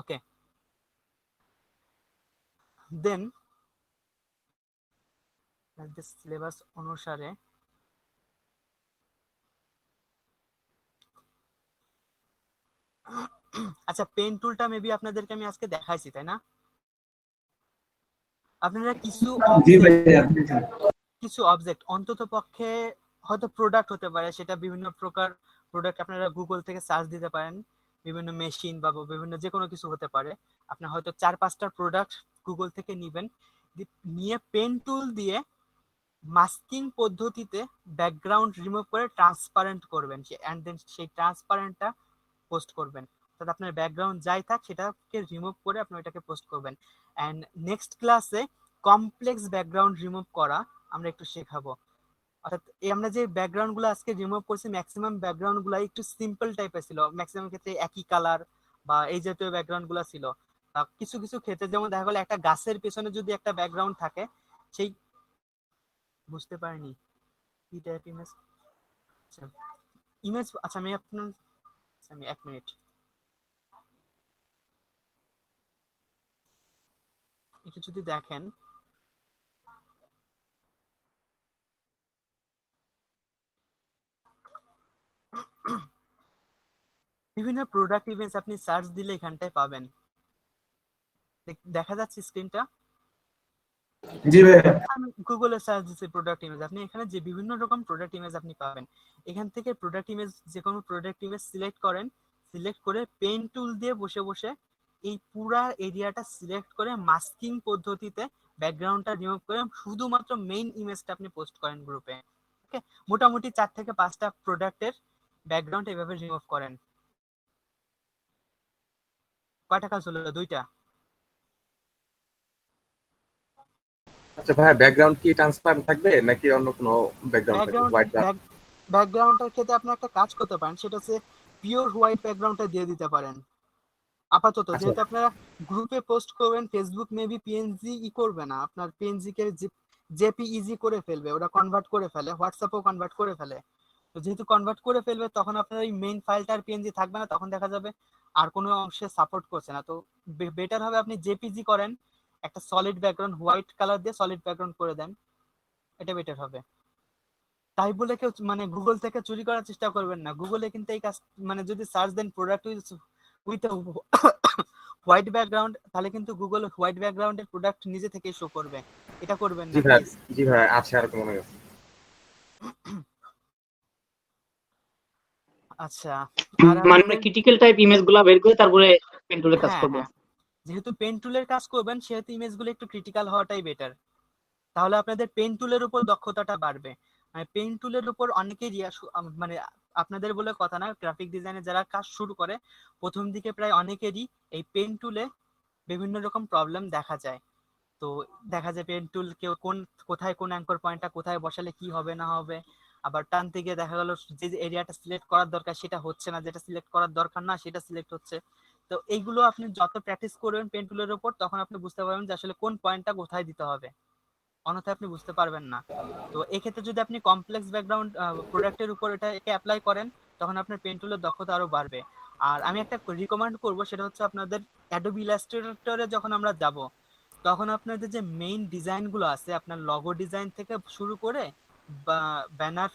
Speaker 1: ওকে, দেন সিলেবাস অনুসারে আচ্ছা, পেন টুলটা মেবি আপনাদেরকে আমি আজকে দেখাইছি, তাই না? আপনারা
Speaker 4: জি ভাইয়া,
Speaker 1: কিছু অবজেক্ট অন্তত পক্ষে, হয়তো প্রোডাক্ট হতে পারে, সেটা বিভিন্ন প্রকার প্রোডাক্ট আপনারা গুগল থেকে সার্চ দিতে পারেন, বিভিন্ন মেশিন বা বিভিন্ন যে কোনো কিছু হতে পারে। আপনার হয়তো 4-5টা প্রোডাক্ট গুগল থেকে নিবেন, নিয়ে পেন টুল দিয়ে মাস্কিং পদ্ধতিতে ব্যাকগ্রাউন্ড রিমুভ করে ট্রান্সপারেন্ট করবেন, এন্ড দেন সেই ট্রান্সপারেন্টটা পোস্ট করবেন। অর্থাৎ আপনার ব্যাকগ্রাউন্ড যাই থাক সেটাকে রিমুভ করে আপনি ওইটাকে পোস্ট করবেন। এন্ড নেক্সট ক্লাসে কমপ্লেক্স ব্যাকগ্রাউন্ড রিমুভ করা আমরা একটু শেখাবো। অর্থাৎ এই আমরা যে ব্যাকগ্রাউন্ড গুলো আজকে রিমুভ করছি, ম্যাক্সিমাম ব্যাকগ্রাউন্ড গুলো একটু সিম্পল টাইপের ছিল, ম্যাক্সিমাম ক্ষেত্রে একই কালার বা এই জাতীয় ব্যাকগ্রাউন্ড গুলো ছিল। কিছু কিছু ক্ষেত্রে যেমন দেখা গেলো একটা গাছের পেছনে যদি একটা ব্যাকগ্রাউন্ড থাকে, সেই বুঝতে পারিনি কি টাইপ ইমেজ, আচ্ছা ইমেজ, আচ্ছা আমি আপনার, আমি 1 মিনিট একটু যদি দেখেন, বিভিন্ন প্রোডাক্ট ইমেজ আপনি সার্চ দিলে এখানটায় পাবেন। দেখা যাচ্ছে স্ক্রিনটা?
Speaker 4: জি ভাইয়া,
Speaker 1: আমি গুগলে সার্চ দিচ্ছি প্রোডাক্ট ইমেজ, আপনি এখানে যে বিভিন্ন রকম প্রোডাক্ট ইমেজ আপনি পাবেন। এখান থেকে প্রোডাক্ট ইমেজ, যে কোনো প্রোডাক্ট ইমেজ সিলেক্ট করেন, সিলেক্ট করে পেন টুল দিয়ে বসে বসে এই পুরা এরিয়াটা সিলেক্ট করে মাস্কিং পদ্ধতিতে ব্যাকগ্রাউন্ডটা রিমুভ করে শুধুমাত্র মেইন ইমেজটা আপনি পোস্ট করেন গ্রুপে। ওকে, মোটামুটি 4 থেকে 5টা প্রোডাক্টের ব্যাকগ্রাউন্ড এভাবে রিমুভ করেন। কয়টা কাজ হলো? 2টা।
Speaker 7: আচ্ছা ভাই, ব্যাকগ্রাউন্ড কি ট্রান্সপারেন্ট থাকবে নাকি অন্য কোনো ব্যাকগ্রাউন্ড থাকবে? হোয়াইট
Speaker 1: ব্যাকগ্রাউন্ডের ক্ষেত্রে আপনি একটা কাজ করতে পারেন, সেটা হচ্ছে পিওর হোয়াইট ব্যাকগ্রাউন্ডটা দিয়ে দিতে পারেন। আপাতত
Speaker 7: আচ্ছা।
Speaker 1: যেহেতু আপনারা গ্রুপে পোস্ট করবেন, ফেসবুক মেবি পিএনজি করবে না, আপনার পিএনজি কে জেপিইজি করে ফেলবে, ওটা কনভার্ট করে ফেলে, হোয়াটসঅ্যাপেও কনভার্ট করে ফেলে। তো যেহেতু কনভার্ট করে ফেলবে তখন আপনার ওই মেইন ফাইলটার পিএনজি থাকবে না, তখন দেখা যাবে আর কোনো অংশে সাপোর্ট করছে না। তো বেটার হবে আপনি জেপিজি করেন, একটা সলিড ব্যাকগ্রাউন্ড হোয়াইট কালার দিয়ে সলিড ব্যাকগ্রাউন্ড করে দেন, এটা বেটার হবে। তাই বলে কেউ মানে গুগল থেকে চুরি করার চেষ্টা করবেন না। গুগলে কিন্তু এই কাজ মানে যদি search then product with white background, তাহলে কিন্তু গুগল হোয়াইট ব্যাকগ্রাউন্ডের প্রোডাক্ট নিজে থেকেই শো করবে। এটা করবেন
Speaker 7: জি
Speaker 1: না
Speaker 7: ভাই,
Speaker 1: প্লিজ।
Speaker 7: জি ভাই, আছে আর মনে গেছে।
Speaker 1: আচ্ছা, আর
Speaker 3: মানে
Speaker 1: আমাদের
Speaker 3: ক্রিটিক্যাল টাইপ ইমেজ গুলা বের করে তারপরে পেন টুলে কাজ
Speaker 1: হ্যাঁ
Speaker 3: করব।
Speaker 1: হ্যাঁ, যেহেতু পেন টুলের কাজ করবেন সেহেতু ইমেজগুলো একটু ক্রিটিক্যাল হওয়াটাই বেটার। তাহলে আপনাদের পেন টুলের উপর দক্ষতাটা বাড়বে। মানে পেন টুলের উপর অনেকেরই মানে আপনাদের বলে কথা না, গ্রাফিক ডিজাইনে যারা কাজ শুরু করে প্রথম দিকে প্রায় অনেকেরই এই পেন টুলে বিভিন্ন রকম প্রবলেম দেখা যায়। তো দেখা যায় পেন টুল কেউ কোথায় কোন অ্যাঙ্কর পয়েন্টটা কোথায় বসালে কি হবে না হবে, আবার টানতে গিয়ে দেখা গেল যে এরিয়াটা সিলেক্ট করার দরকার সেটা হচ্ছে না, যেটা সিলেক্ট করার দরকার না সেটা সিলেক্ট হচ্ছে। তো এইগুলো আপনি যত প্র্যাকটিস করবেন পেন টুলের উপর, তখন আপনি বুঝতে পারবেন যে আসলে কোন পয়েন্টটা কোথায় দিতে হবে, অন্যথায় আপনি বুঝতে পারবেন না। তো এক্ষেত্রে যদি আপনি কমপ্লেক্স ব্যাকগ্রাউন্ড প্রোডাক্টের উপর এটাকে অ্যাপ্লাই করেন, তখন আপনার পেন টুলের দক্ষতা আরো বাড়বে। আর আমি একটা রিকমেন্ড করব, সেটা হচ্ছে আপনাদের অ্যাডোবি ইলাস্ট্রেটরে যখন আমরা যাব, তখন আপনাদের যে মেইন ডিজাইনগুলো আছে, আপনার লগো ডিজাইন থেকে শুরু করে বা ব্যানার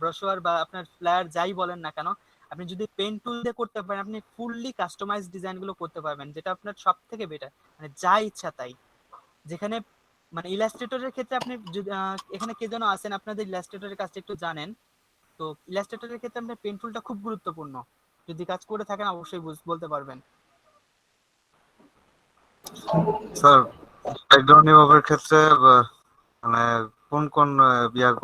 Speaker 1: ব্রোশার বা আপনার ফ্লায়ার যাই বলেন না কেন, আপনি যদি পেন টুল দিয়ে করতে পারেন আপনি ফুললি কাস্টমাইজ ডিজাইনগুলো করতে পারবেন, যেটা আপনার সব থেকে বেটার। মানে যা ইচ্ছা তাই। যেখানে মানে ইলাস্ট্রেটরের ক্ষেত্রে আপনি যদি এখানে কে যেন আছেন আপনাদের ইলাস্ট্রেটরের কাজটা একটু জানেন, তো ইলাস্ট্রেটরের ক্ষেত্রে আপনার পেন টুলটা খুব গুরুত্বপূর্ণ। যদি কাজ করে থাকেন অবশ্যই বলতে পারবেন।
Speaker 2: স্যার ব্যাকগ্রাউন্ড রিমুভের ক্ষেত্রে মানে কোন কোন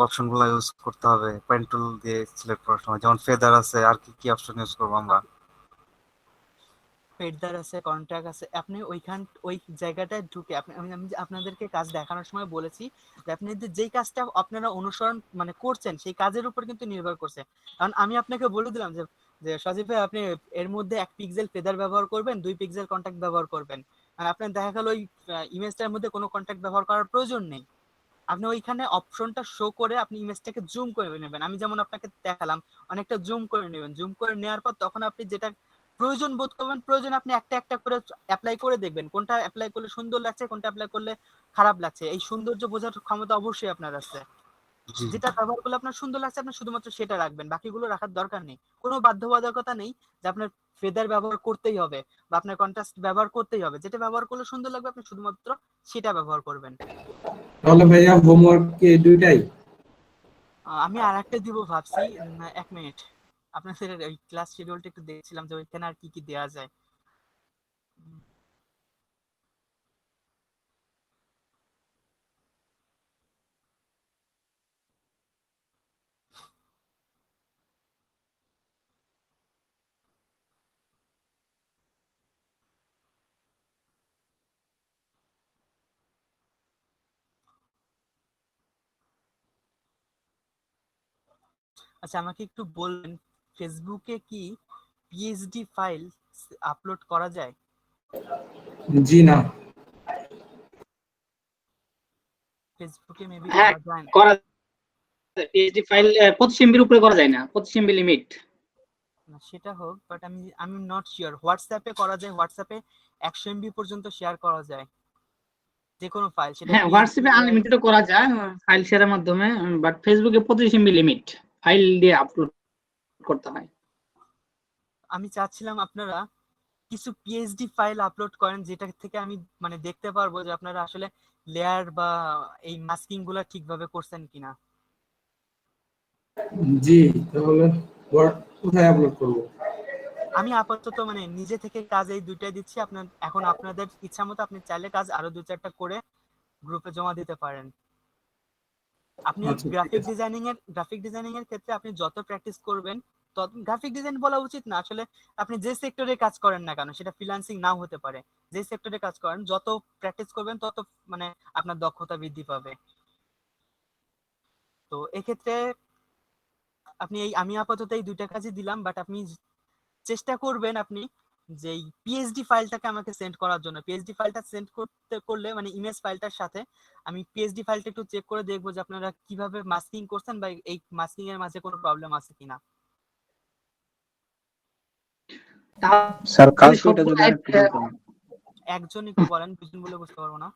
Speaker 2: অপশন গুলো ইউজ করতে হবে পেন টুল দিয়ে সিলেক্ট করার সময়, যেমন ফেদার আছে, আর কি কি অপশন ইউজ করবো আমরা?
Speaker 1: পেডদার আছে, কন্ট্রাক্ট আছে, আপনি ওই জায়গাটায় ঢুকে আমি যে আপনাদেরকে কাজ দেখানোর সময় বলেছি যে আপনি যেই কাজটা আপনারা অনুসরণ মানে করছেন সেই কাজের উপর কিন্তু নির্ভর করছে। কারণ আমি আপনাকে বলে দিলাম যে যে সজীব ভাই আপনি এর মধ্যে 1 পিক্সেল ফেদার ব্যবহার করবেন, 2 পিক্সেল কন্ট্যাক্ট ব্যবহার করবেন, আর আপনার দেখা গেল ওই ইমেজটার মধ্যে কোনো কন্ট্যাক্ট ব্যবহার করার প্রয়োজন নেই। আপনি ওইখানে অপশনটা শো করে আপনি ইমেজটাকে জুম করে নেবেন, আমি যেমন আপনাকে দেখালাম, অনেকটা জুম করে নেবেন। জুম করে নেওয়ার পর তখন আপনি যেটা প্রয়োজন বোধ করবেন, প্রয়োজন আপনি একটা একটা করে অ্যাপ্লাই করে দেখবেন কোনটা অ্যাপ্লাই করলে সুন্দর লাগছে, কোনটা অ্যাপ্লাই করলে খারাপ লাগছে। এই সৌন্দর্য বোঝার ক্ষমতা অবশ্যই আপনার আছে।
Speaker 2: জি।
Speaker 1: যেটা ব্যবহার করলে আপনার সুন্দর লাগছে আপনি শুধুমাত্র সেটা রাখবেন, বাকিগুলো রাখার দরকার নেই। কোনো বাধ্যবাধকতা নেই যে আপনার ফেদার ব্যবহার করতেই হবে বা আপনার কন্ট্রাস্ট ব্যবহার করতেই হবে। যেটা ব্যবহার করলে সুন্দর লাগবে আপনি শুধুমাত্র সেটা ব্যবহার করবেন।
Speaker 4: তাহলে ভাইয়া হোমওয়ার্ক কি এই দুইটাই?
Speaker 1: আমি আর একটা দিব ভাবছি। 1 মিনিট, আপনাদের ওই ক্লাস শিডিউলটা একটু দেখছিলাম যে ওইখানে আর কি কি দেওয়া যায়। উম, আচ্ছা আমাকে একটু বলবেন, ফেসবুকে কি পিএইচডি ফাইল আপলোড করা যায়?
Speaker 4: জি না।
Speaker 1: ফেসবুকে মেবি
Speaker 3: হ্যাঁ,
Speaker 1: করা যায় না।
Speaker 3: করা যায়। পিএইচডি ফাইল 25 এমবির উপরে করা যায় না, 25 এমবি লিমিট।
Speaker 1: না, সেটা হোক, বাট আমি নট শিওর। হোয়াটসঅ্যাপে করা যায়, হোয়াটসঅ্যাপে 100 MB পর্যন্ত শেয়ার করা যায় যে কোনো ফাইল, সেটা
Speaker 3: হ্যাঁ,
Speaker 1: পিএইচডি
Speaker 3: হোয়াটসঅ্যাপে আনলিমিটেডও করা যায় ফাইল শেয়ারের মাধ্যমে, বাট ফেসবুকে 25 এমবি লিমিট ফাইল দিয়ে আপলোড করতে হয়।
Speaker 1: আমি চাচ্ছিলাম আপনারা কিছু পিএইচডি ফাইল আপলোড করেন, যেটা থেকে আমি মানে দেখতে পারবো যে আপনারা আসলে লেয়ার বা এই মাস্কিং গুলা ঠিকভাবে করছেন কিনা।
Speaker 4: জি, তাহলে কোথায় আপলোড করবো?
Speaker 1: আমি আপাতত মানে নিজে থেকে কাজ এই দুইটাই দিচ্ছি। আপনার এখন আপনাদের ইচ্ছা মতো আপনি চাইলে কাজ আরো 2-4টা করে গ্রুপে জমা দিতে পারেন। আপনি
Speaker 4: আচ্ছা ঠিক আছে।
Speaker 1: গ্রাফিক ডিজাইনিং এর ক্ষেত্রে আপনি যত প্র্যাকটিস করবেন তত গ্রাফিক ডিজাইন বলা উচিত না আসলে, আপনি যে সেক্টরে কাজ করেন না কেন, সেটা ফ্রিল্যান্সিং নাও হতে পারে, যে সেক্টরে কাজ করেন যত প্র্যাকটিস করবেন তত মানে আপনার দক্ষতা বৃদ্ধি পাবে। তো এক্ষেত্রে আপনি আমি আপাতত এই দুইটা কাজই দিলাম, বাট আপনি চেষ্টা করবেন আপনি যে এই পিএইচডি ফাইলটাকে আমাকে সেন্ড করার জন্য। পিএইচডি ফাইলটা সেন্ড করলে মানে ইমেজ ফাইলটার সাথে আমি পিএইচডি ফাইলটা একটু চেক করে দেখবো যে আপনারা কিভাবে মাস্কিং করছেন বা এই মাস্কিং এর মাঝে কোনো প্রবলেম আছে কিনা।
Speaker 5: স্যার কাজ
Speaker 3: তাহলে
Speaker 5: দুইটা
Speaker 3: সবগুলো
Speaker 5: যদি আরেকটু বলতেন।
Speaker 1: একজন একটু বলেন, দুজন বলে বুঝতে পারবো না।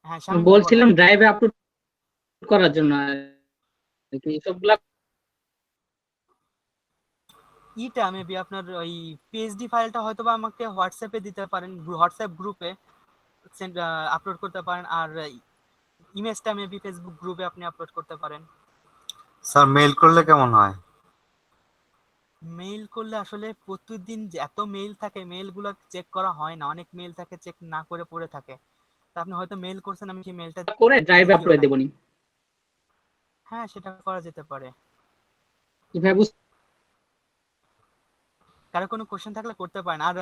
Speaker 1: হ্যাঁ শামীম ভাই বলেন।
Speaker 3: বলছিলাম ড্রাইভে আপলোড করার জন্য আর কি সবগুলা।
Speaker 1: ইটা মেবি আপনার ওই পিএইচডি ফাইলটা হয়তো বা আমাকে হোয়াটসঅ্যাপে দিতে পারেন, হোয়াটসঅ্যাপ গ্রুপে সেন্ড আপলোড করতে পারেন, আর ইমেজটা মেবি ফেসবুক গ্রুপে আপনি আপলোড করতে পারেন।
Speaker 2: স্যার মেইল করলে কেমন হয়?
Speaker 1: মেইল করলে আসলে প্রতিদিন যে এত মেইল থাকে, মেইলগুলো চেক করা হয় না, অনেক মেইল থাকে চেক না করে পড়ে থাকে। তা আপনি হয়তো মেইল করছেন, আমি সেই মেইলটা
Speaker 3: করে ড্রাইভে
Speaker 1: দেখি
Speaker 3: আপলোড
Speaker 1: ওখানে।
Speaker 3: দেবনি।
Speaker 1: হ্যাঁ সেটা করা যেতে পারে।
Speaker 3: কিভাবে
Speaker 1: কারো কোনো কোশ্চেন থাকলে করতে পারেন। আর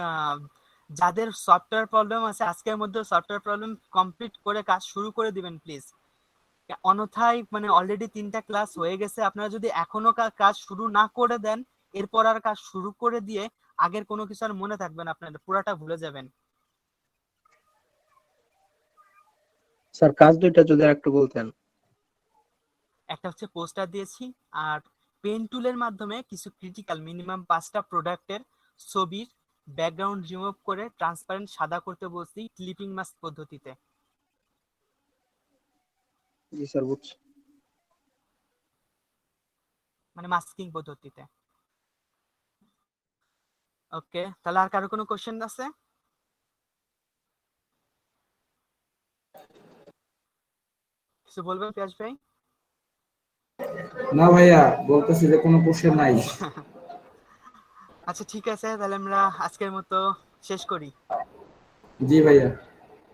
Speaker 1: যাদের সফটওয়্যার প্রবলেম আছে আজকের মধ্যে সফটওয়্যার প্রবলেম কমপ্লিট করে কাজ শুরু করে দিবেন প্লিজ। অন্যথায় মানে অলরেডি 3টা ক্লাস হয়ে গেছে, আপনারা যদি এখনো কাজ শুরু না করে দেন, এরপর আর কাজ শুরু করে দিয়ে আগের কোনো কিছু আর মনে থাকবে না, আপনারা পুরাটা ভুলে যাবেন।
Speaker 5: স্যার কাজ দুইটা যদি আরেকটু বলতেন।
Speaker 1: একটা হচ্ছে পোস্টার দিয়েছি, আর পেন টুলের মাধ্যমে কিছু ক্রিটিক্যাল মিনিমাম 5টা প্রোডাক্টের ছবির ব্যাকগ্রাউন্ড রিমুভ করে ট্রান্সপারেন্ট সাদা করতে বলছি ক্লিপিং মাস্ক পদ্ধতিতে।
Speaker 5: জি স্যার বুঝছি।
Speaker 1: মানে মাস্কিং পদ্ধতিতে। ওকে, তাহলে আর কারো কোনো কোশ্চেন আছে? কিছু বলবেন পিয়াস ভাই?
Speaker 4: না ভাইয়া, বলতেছি যে কোনো কোশ্চেন নাই।
Speaker 1: আচ্ছা ঠিক আছে, তাহলে আমরা আজকের মতো শেষ করি।
Speaker 4: জি ভাইয়া।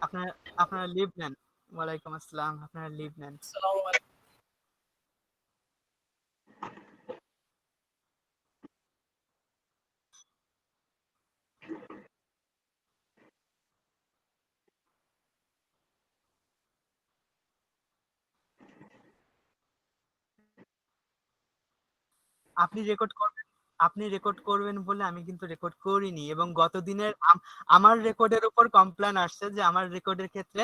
Speaker 1: আপনার আপনারা লিভ নেন। ওয়ালাইকুম আসসালাম, আপনারা লিভ নেন।
Speaker 6: আসসালামু আলাইকুম।
Speaker 1: আপনি রেকর্ড করবেন বলে আমি কিন্তু রেকর্ড করিনি, এবং গত দিনের আমার রেকর্ডের উপর কমপ্লেন আসছে যে আমার রেকর্ডের ক্ষেত্রে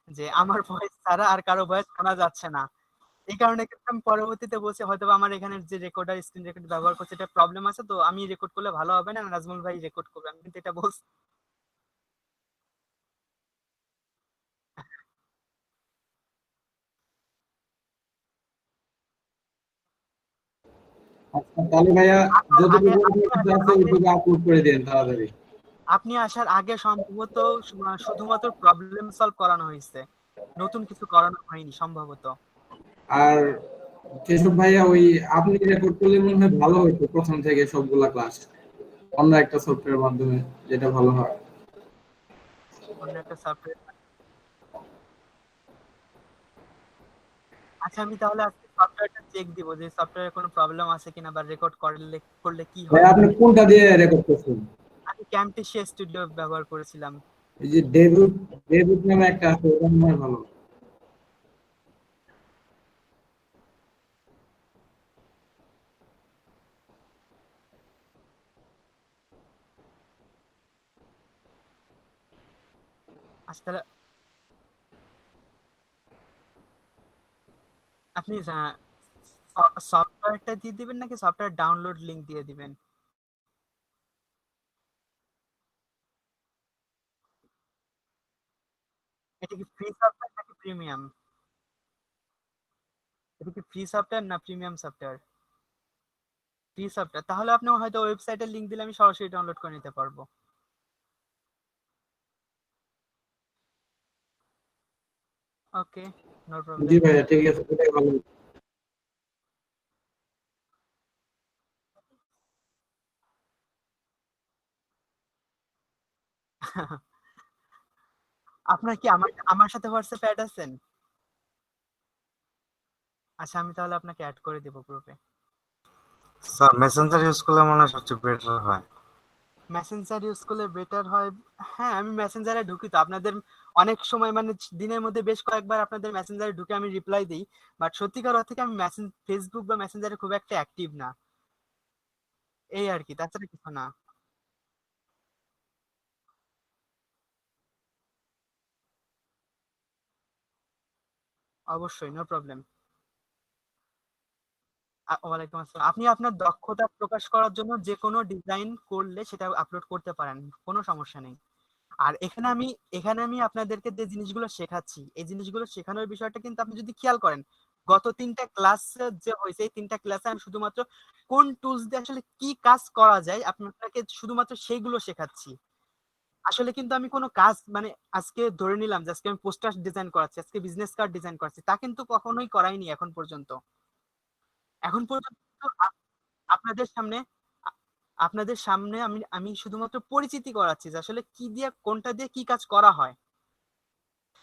Speaker 1: যে আমার ভয়েস ছাড়া আর কারো ভয়েস শোনা যাচ্ছে না। এই কারণে কিন্তু আমি পরবর্তীতে বলছি হয়তো বা আমার এখানে যে রেকর্ডার স্ক্রিন রেকর্ড ব্যবহার করছে এটা প্রবলেম আছে, তো আমি রেকর্ড করলে ভালো হবে না, নাজমুল ভাই রেকর্ড করবে, আমি কিন্তু এটা বলছি।
Speaker 4: আচ্ছা তাহলে ভাইয়া
Speaker 1: আসার আগে
Speaker 4: যতটুকু
Speaker 1: আপনি
Speaker 4: আছে
Speaker 1: আসার আগে
Speaker 4: ওইটুকু আপলোড করে দেন তাড়াতাড়ি।
Speaker 1: আপনি আসার আগে সম্ভবত শুধুমাত্র প্রবলেম সলভ করানো হয়েছে, নতুন কিছু করানো হয়নি সম্ভবত।
Speaker 4: আর কেশব ভাইয়া ওই আপনি রেকর্ড করলে মনে হয় ভালো হতো প্রথম থেকে সবগুলা ক্লাস অন্য একটা সফটওয়্যারের মাধ্যমে, যেটা ভালো হয়।
Speaker 1: অন্য একটা সফটওয়্যার। আচ্ছা আমি তাহলে আজকে সফটওয়্যারটা চেক দিব যে সফটওয়্যারে কোনো প্রবলেম আছে কিনা বা রেকর্ড করলে করলে কি
Speaker 4: ভাইয়া
Speaker 1: হয়।
Speaker 4: আপনি কোনটা দিয়ে রেকর্ড করছেন?
Speaker 1: আমি ক্যামটেশিয়া স্টুডিও ব্যবহার করেছিলাম।
Speaker 4: এই যে ডেভিড ডেভিড নামে একটা আছে, ওটা মনে হয় ভালো।
Speaker 1: আচ্ছা তাহলে আপনি সফটওয়্যারটা দিয়ে দিবেন নাকি সফটওয়্যার ডাউনলোড লিংক দিয়ে দিবেন? এটা কি ফ্রি সফটওয়্যার নাকি প্রিমিয়াম? এটা কি ফ্রি সফটওয়্যার না প্রিমিয়াম সফটওয়্যার? ফ্রি সফটওয়্যার, তাহলে আপনি হয়তো ওয়েবসাইটের লিংক দিলে আমি সরাসরি ডাউনলোড করে নিতে পারবো। ওকে, নো
Speaker 4: জি
Speaker 1: প্রবলেম।
Speaker 4: ভাইয়া ঠিক আছে, ওটাই ভালো।
Speaker 1: আপনার কি আমার আমার সাথে হোয়াটসঅ্যাপে অ্যাড আছেন? আচ্ছা আমি তাহলে আপনাকে অ্যাড করে দেব গ্রুপে।
Speaker 2: স্যার মেসেঞ্জার ইউজ করলে মনে হয় সবচেয়ে বেটার হয়।
Speaker 1: মেসেঞ্জার ইউজ করলে বেটার হয়। হ্যাঁ আমি মেসেঞ্জারে ঢুকি তো আপনাদের অনেক সময়, মানে দিনের মধ্যে বেশ কয়েকবার আপনাদের মেসেঞ্জারে ঢুকে আমি রিপ্লাই দিই, বাট সত্যিকার অর্থে আমি ফেসবুক বা মেসেঞ্জারে খুব একটা অ্যাক্টিভ না, এই আর কি, তাছাড়া কিছু না। অবশ্যই, নো প্রবলেম। ওয়ালাইকুম আসসালাম। আপনি আপনার দক্ষতা প্রকাশ করার জন্য যে কোনো ডিজাইন করলে সেটা আপলোড করতে পারেন, কোনো সমস্যা নেই। আর এখানে আমি আপনাদেরকে যে জিনিসগুলো শেখাচ্ছি, এই জিনিসগুলো শেখানোর বিষয়টা কিন্তু আপনি যদি খেয়াল করেন, গত 3টা ক্লাস যে হয়েছে, এই 3টা ক্লাসে আমি শুধুমাত্র কোন টুলস দিয়ে আসলে কি কাজ করা যায় আপনাকে শুধুমাত্র সেইগুলো শেখাচ্ছি। আসলে কিন্তু আমি কোনো কাজ মানে আজকে ধরে নিলাম যে আজকে আমি পোস্টার ডিজাইন করাচ্ছি, আজকে বিজনেস কার্ড ডিজাইন করাচ্ছি, তা কিন্তু কখনোই করাইনি এখন পর্যন্ত। এখন পর্যন্ত আপনাদের সামনে আ- আপনাদের সামনে আমি আমি শুধুমাত্র পরিচিতি করাচ্ছি যে আসলে কি দিয়ে কোনটা দিয়ে কি কাজ করা হয়।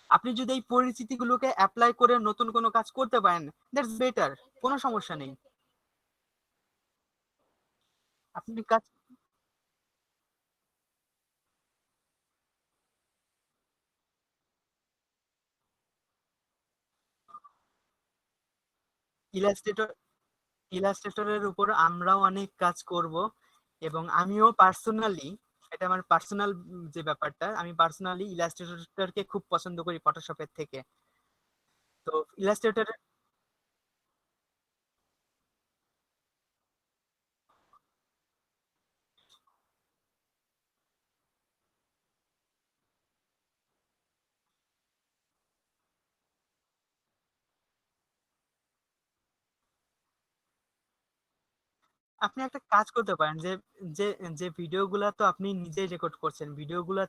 Speaker 1: আপনি যদি এই পরিচিতিগুলোকে অ্যাপ্লাই করে নতুন কোনো কাজ করতে পারেন, দ্যাটস বেটার, কোনো সমস্যা নেই। আপনি কাজ ইলাস্ট্রেটর ইলাস্ট্রেটরের উপর আমরাও অনেক কাজ করব, এবং আমিও পার্সোনালি, এটা আমার পার্সোনাল যে ব্যাপারটা, আমি পার্সোনালি ইলাস্ট্রেটরকে খুব পছন্দ করি ফটোশপের থেকে। তো ইলাস্ট্রেটর আপনি একটা কাজ করতে পারেন যে যে যে ভিডিওগুলো তো আপনি নিজেই রেকর্ড করছেন, ভিডিওগুলো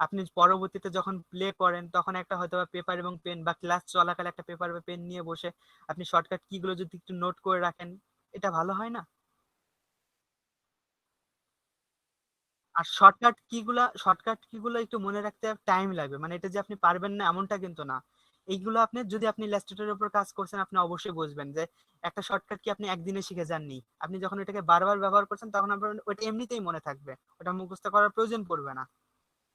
Speaker 1: আপনি পরবর্তীতে যখন প্লে করেন তখন একটা হয়তো পেপার এবং পেন, বা ক্লাস চলাকালে একটা পেপার বা পেন নিয়ে বসে আপনি শর্টকাট কিগুলো যদি একটু নোট করে রাখেন, এটা ভালো হয় না? আর শর্টকাট কিগুলো একটু মনে রাখতে টাইম লাগবে, মানে এটা যে আপনি পারবেন না এমনটা কিন্তু না। এইগুলো আপনি যদি আপনি ইলাস্ট্রেটরের উপর কাজ করছেন, আপনি অবশ্যই বুঝবেন যে একটা শর্টকাট কি আপনি একদিনে শিখে যাননি। আপনি যখন এটাকে বারবার ব্যবহার করছেন তখন আপনার ওটা এমনিতেই মনে থাকবে, ওটা মুখস্থ করার প্রয়োজন পড়বে না,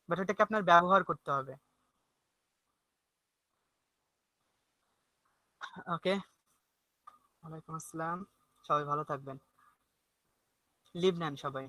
Speaker 1: বাট ওটাকে আপনার ব্যবহার করতে হবে। ওকে, ওয়ালাইকুম আসসালাম। সবাই ভালো থাকবেন। লিভ নেন সবাই।